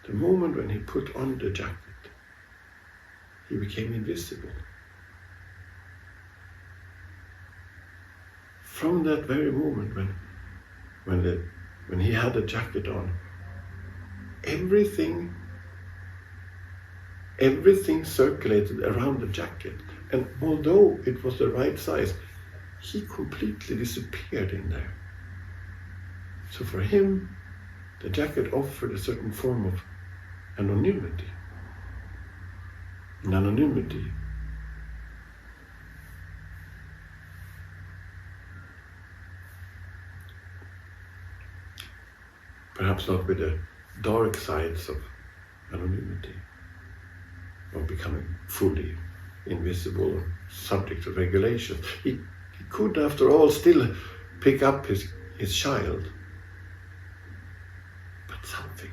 the moment when he put on the jacket, he became invisible. From that very moment when he had the jacket on, everything circulated around the jacket, and although it was the right size, he completely disappeared in there. So for him, the jacket offered a certain form of anonymity. And anonymity perhaps not with the dark sides of anonymity, or becoming fully invisible or subject to regulation. He could, after all, still pick up his child. But something.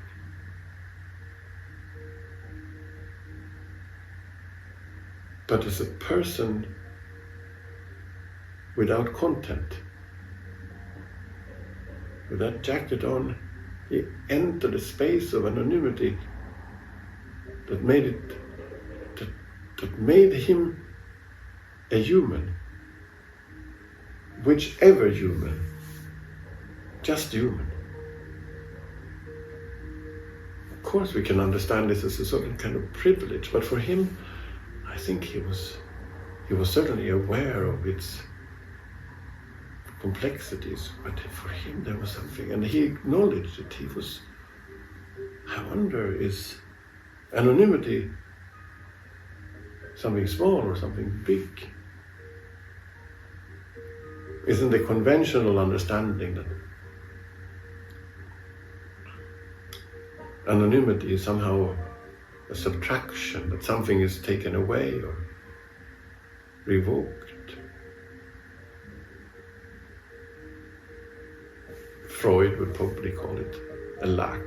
But as a person without content, with that jacket on, he entered a space of anonymity that made him a human, whichever human, just human. Of course we can understand this as a certain kind of privilege, but for him, I think he was certainly aware of its complexities, but for him there was something, and he acknowledged it. I wonder, is anonymity something small or something big? isn't the conventional understanding that anonymity is somehow a subtraction, that something is taken away or revoked. Freud would probably call it a lack.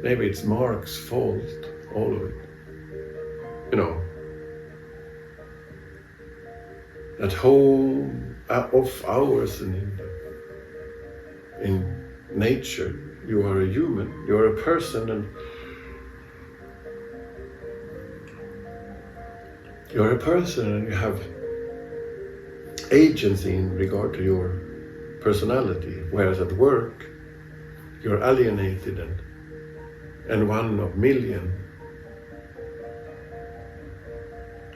Maybe it's Marx's fault, all of it. You know, at home, off hours, and in nature, you are a human, you are a person, and you're a person and you have agency in regard to your personality, whereas at work, you're alienated and one of million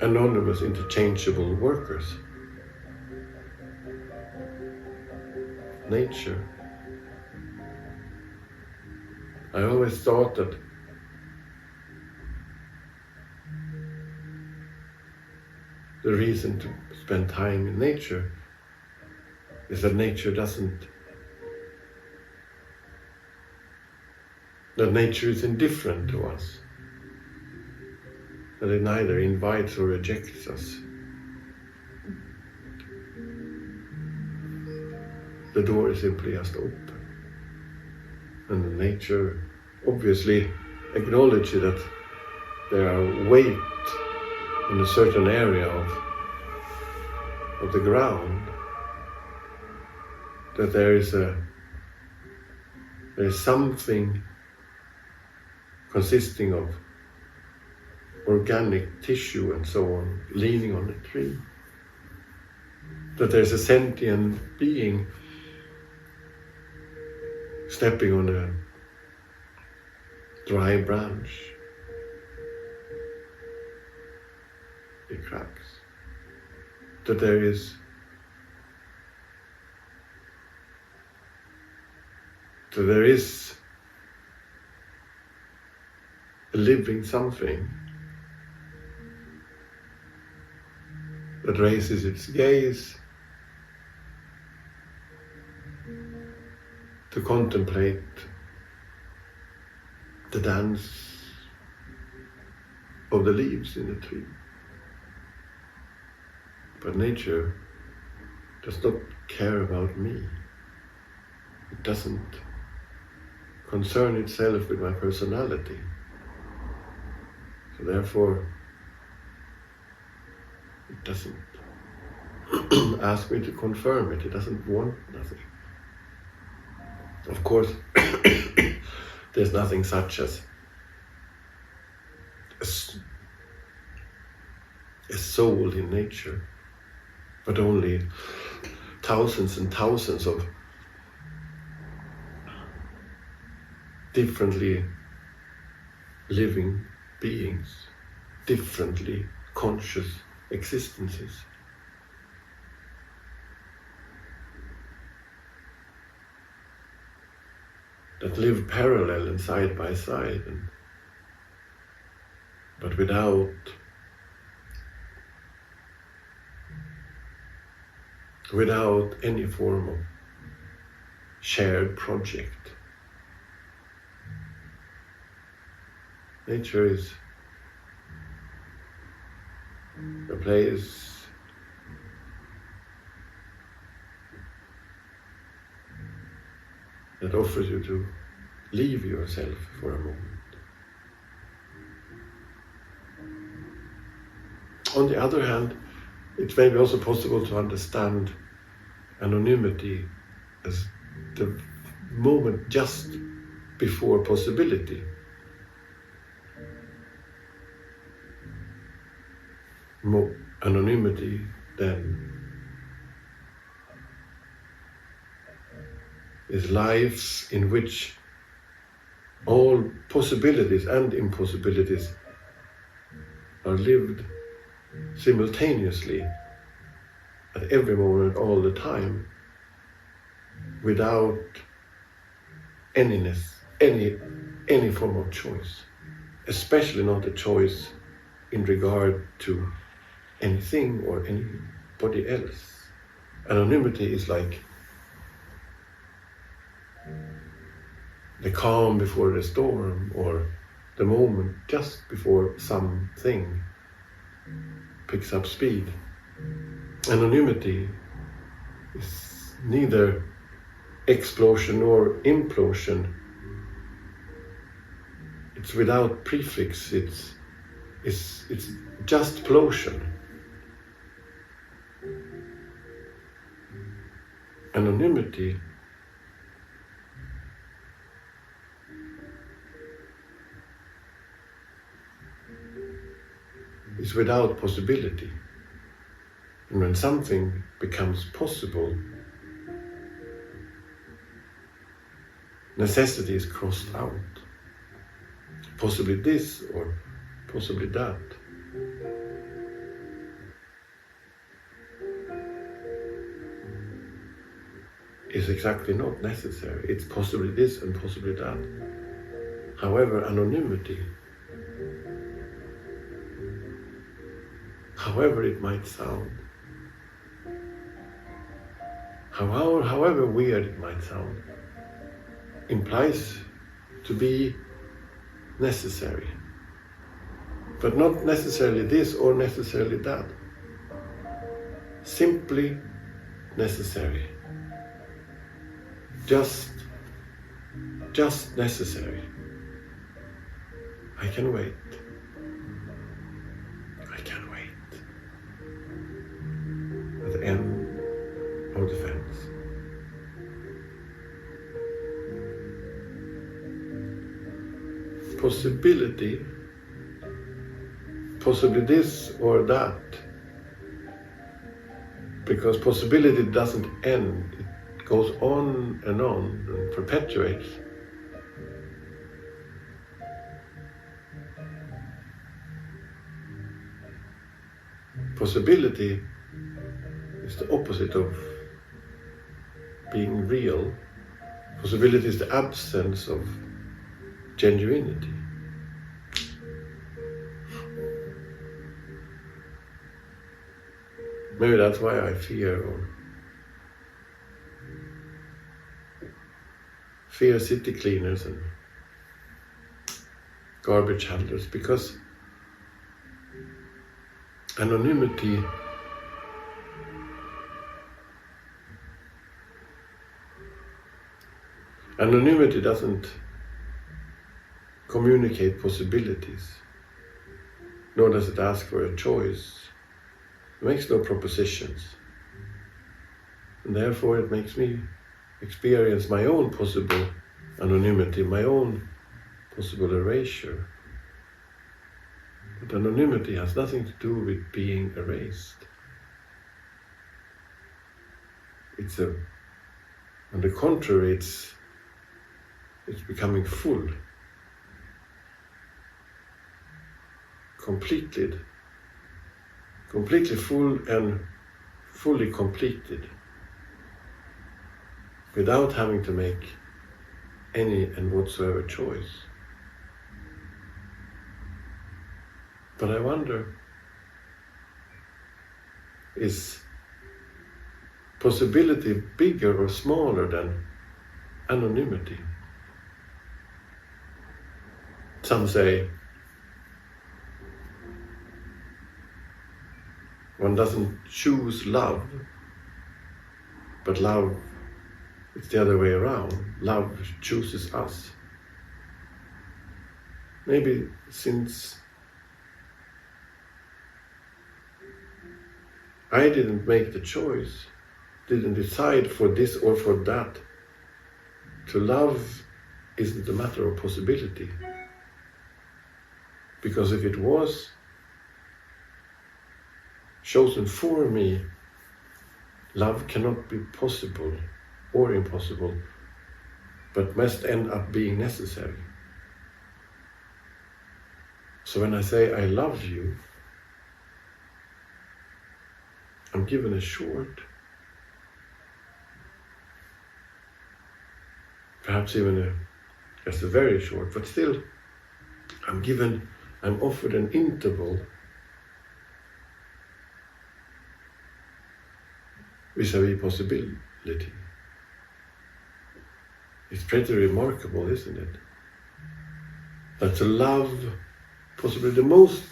anonymous, interchangeable workers. Nature. I always thought that the reason to spend time in nature is that nature is indifferent to us, that it neither invites or rejects us. The door is simply just open. And the nature obviously acknowledges that there are weight in a certain area of the ground, that there is something consisting of organic tissue and so on leaning on the tree, that there's a sentient being stepping on a dry branch. It cracks. That there is a living something that raises its gaze to contemplate the dance of the leaves in the tree. But nature does not care about me. It doesn't concern itself with my personality. So therefore, it doesn't ask me to confirm it. It doesn't want nothing. Of course, there's nothing such as a soul in nature, but only thousands and thousands of differently living beings, differently conscious existences. That live parallel and side by side, but without any form of shared project. Nature is a place that offers you to leave yourself for a moment. On the other hand, it may be also possible to understand anonymity as the moment just before possibility. Anonymity then is lives in which all possibilities and impossibilities are lived simultaneously at every moment, all the time, without any form of choice, especially not a choice in regard to anything or anybody else. anonymity is like the calm before the storm, or the moment just before something picks up speed. Anonymity is neither explosion nor implosion. It's without prefix, it's just plosion. Anonymity is without possibility. And when something becomes possible, necessity is crossed out. Possibly this or possibly that. Is exactly not necessary. It's possibly this and possibly that. However, anonymity, however it might sound, however weird it might sound, implies to be necessary. But not necessarily this or necessarily that. Simply necessary. Just necessary. I can wait. I can wait. At the end of the fence. Possibility, possibly this or that, because possibility doesn't end, it goes on and perpetuates. Possibility is the opposite of being real. Possibility is the absence of genuinity. Maybe that's why I fear city cleaners and garbage handlers, because anonymity doesn't communicate possibilities, nor does it ask for a choice. It makes no propositions, and therefore it makes me experience my own possible anonymity, my own possible erasure. But anonymity has nothing to do with being erased. On the contrary, it's becoming full, completed, completely full and fully completed, without having to make any and whatsoever choice. But I wonder, is possibility bigger or smaller than anonymity? Some say one doesn't choose love, but love, it's the other way around. Love chooses us. Maybe since I didn't make the choice, didn't decide for this or for that, to love isn't a matter of possibility. Because if it was chosen for me, love cannot be possible or impossible, but must end up being necessary. So when I say I love you, I'm given a short, perhaps even just a very short, but still I'm offered an interval vis-a-vis possibility. It's pretty remarkable, isn't it? That to love possibly the most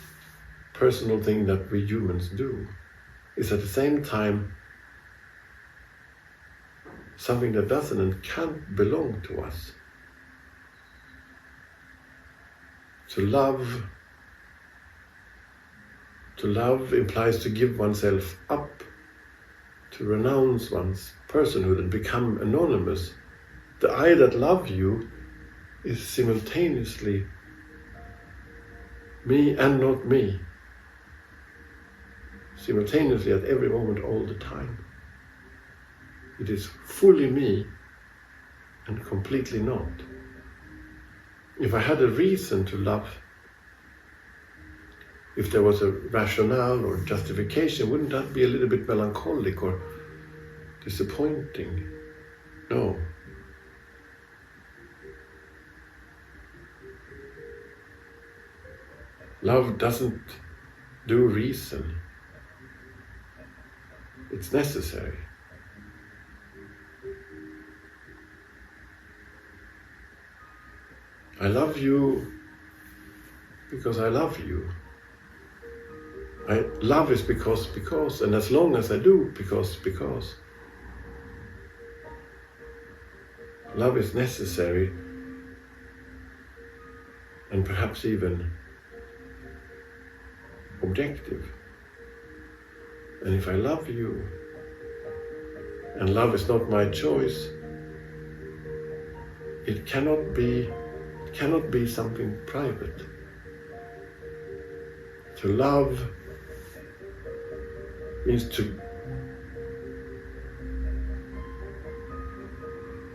personal thing that we humans do is at the same time something that doesn't and can't belong to us. To love implies to give oneself up, to renounce one's personhood and become anonymous. The I that love you is simultaneously me and not me. Simultaneously at every moment, all the time. It is fully me and completely not. If I had a reason to love, if there was a rationale or justification, wouldn't that be a little bit melancholic or disappointing? No. Love doesn't do reason. It's necessary. I love you because I love you. Love is because, and as long as I do because. Love is necessary and perhaps even objective. And if I love you, and love is not my choice, it cannot be something private. To love means to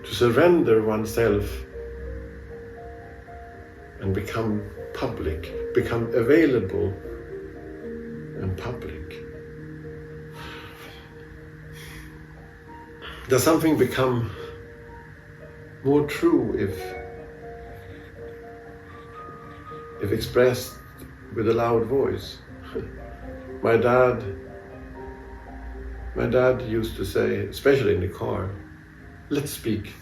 surrender oneself and become public, become available and public. Does something become more true if expressed with a loud voice? My dad used to say, especially in the car, let's speak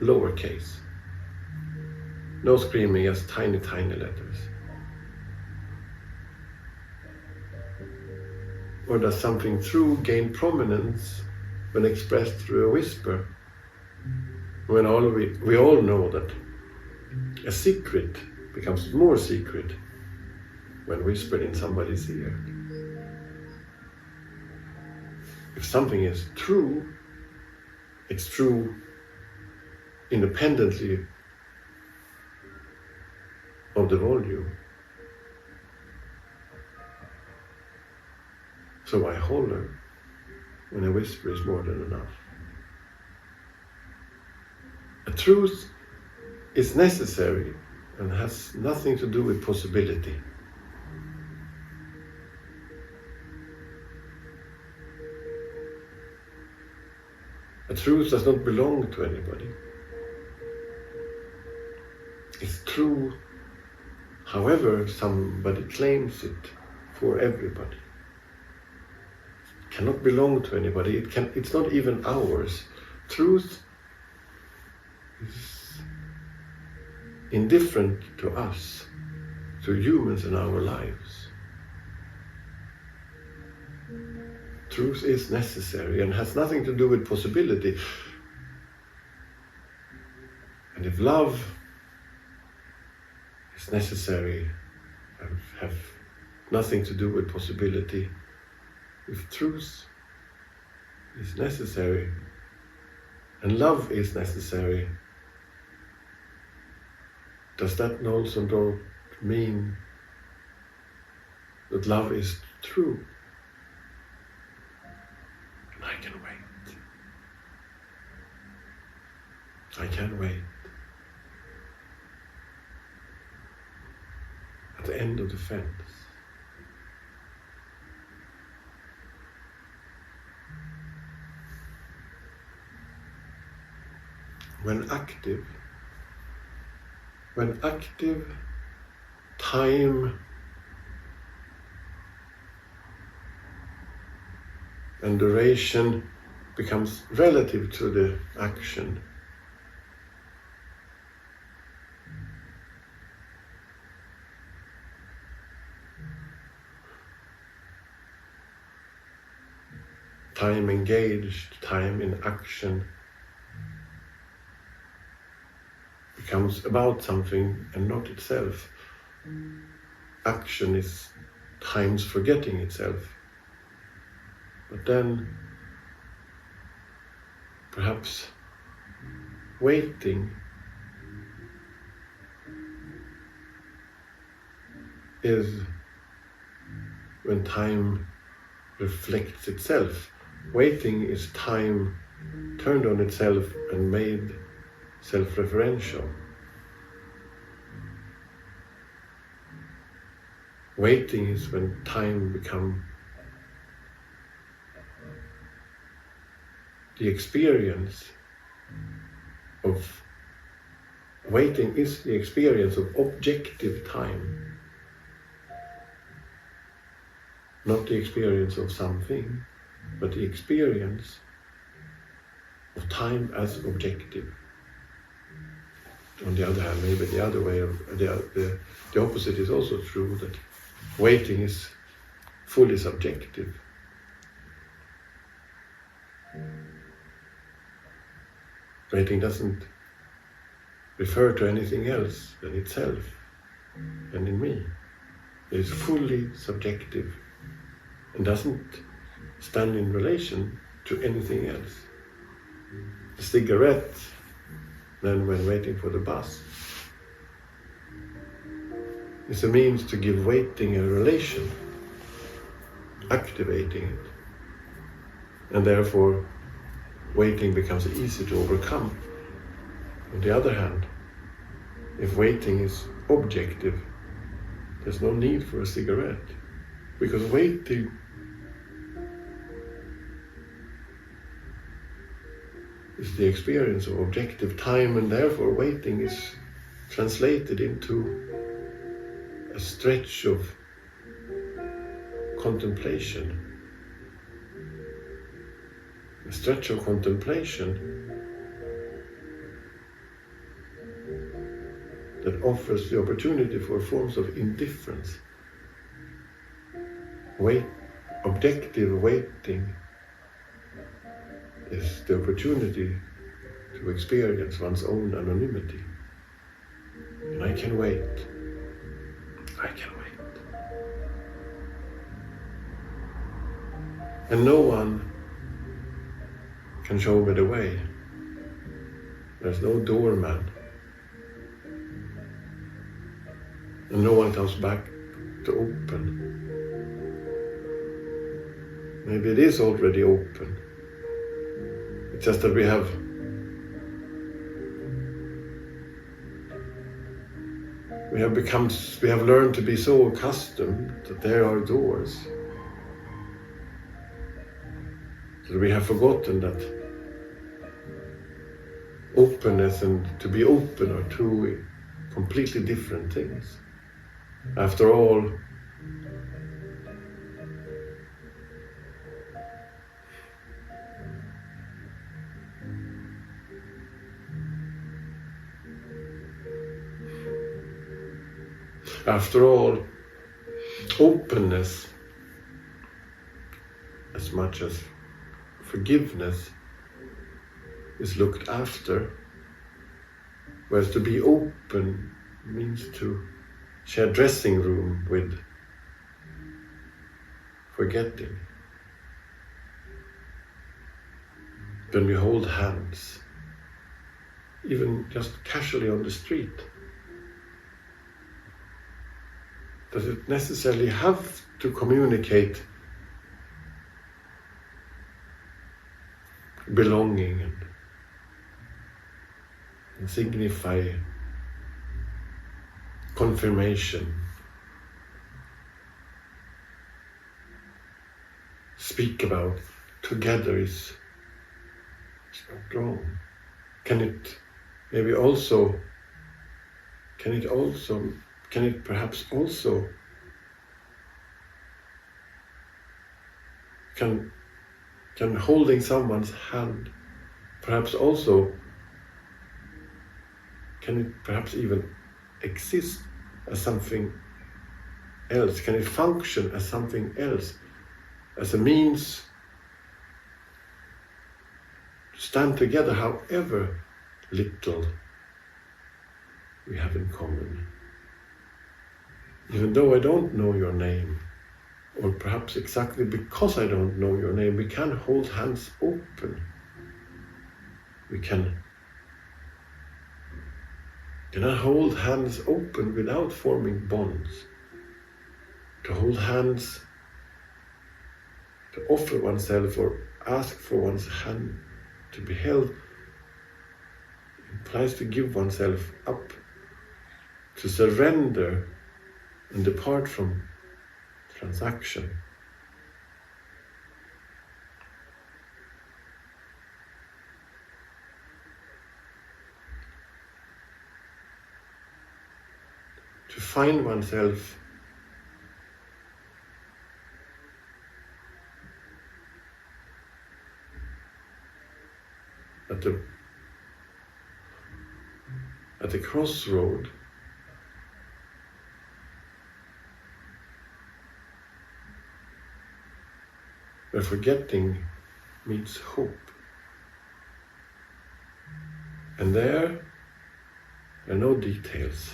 lowercase. No screaming, just tiny letters. Or does something true gain prominence when expressed through a whisper? When we all know that a secret becomes more secret when whispered in somebody's ear. If something is true, it's true independently of the volume. So I holler when a whisper is more than enough. A truth is necessary and has nothing to do with possibility. A truth does not belong to anybody. It's true, however somebody claims it, for everybody. It cannot belong to anybody. It's not even ours. Truth is indifferent to us, to humans in our lives. Truth is necessary and has nothing to do with possibility. And if love is necessary and have nothing to do with possibility, if truth is necessary and love is necessary, does that also not mean that love is true? I can wait. I can wait. At the end of the fence. When active, time and duration becomes relative to the action. Time engaged, time in action becomes about something and not itself. Action is time's forgetting itself. But then perhaps waiting is when time reflects itself. Waiting is time turned on itself and made self-referential. Waiting is when time becomes the experience of waiting is the experience of objective time, not the experience of something, but the experience of time as objective. On the other hand, maybe the other way, the opposite is also true, that waiting is fully subjective. Waiting doesn't refer to anything else than itself and in me. It is fully subjective and doesn't stand in relation to anything else. A cigarette, then when waiting for the bus, is a means to give waiting a relation, activating it. And therefore, waiting becomes easy to overcome. On the other hand, if waiting is objective, there's no need for a cigarette, because waiting is the experience of objective time, and therefore waiting is translated into a stretch of contemplation. A stretch of contemplation that offers the opportunity for forms of indifference. Objective waiting is the opportunity to experience one's own anonymity. And I can wait. I can wait. And no one can show me the way. There's no doorman. And no one comes back to open. Maybe it is already open. It's just that we have learned to be so accustomed that there are doors, that we have forgotten that openness and to be open are two completely different things. After all, openness, as much as forgiveness, is looked after, whereas to be open means to share dressing room with forgetting. When we hold hands, even just casually on the street, does it necessarily have to communicate belonging and signify confirmation? Speak about together is not wrong. Can it perhaps also, can Can holding someone's hand perhaps also, can it perhaps even exist as something else? Can it function as something else? As a means to stand together however little we have in common. Even though I don't know your name, or perhaps exactly because I don't know your name, we can hold hands open. We cannot hold hands open without forming bonds. To hold hands, to offer oneself or ask for one's hand to be held, implies to give oneself up, to surrender and depart from transaction. To find oneself at the crossroad where forgetting meets hope. And there are no details.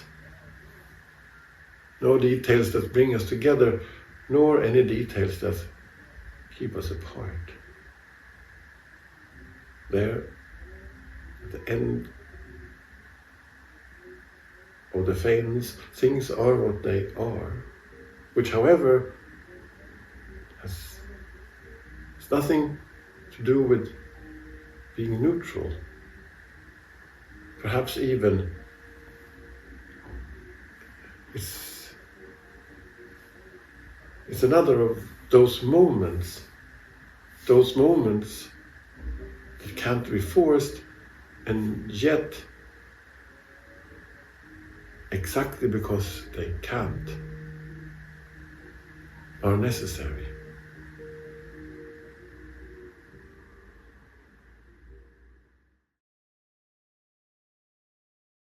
No details that bring us together, nor any details that keep us apart. There, at the end of the fence, things are what they are, which, however, has nothing to do with being neutral. Perhaps even it's another of those moments that can't be forced, and yet, exactly because they can't, are necessary.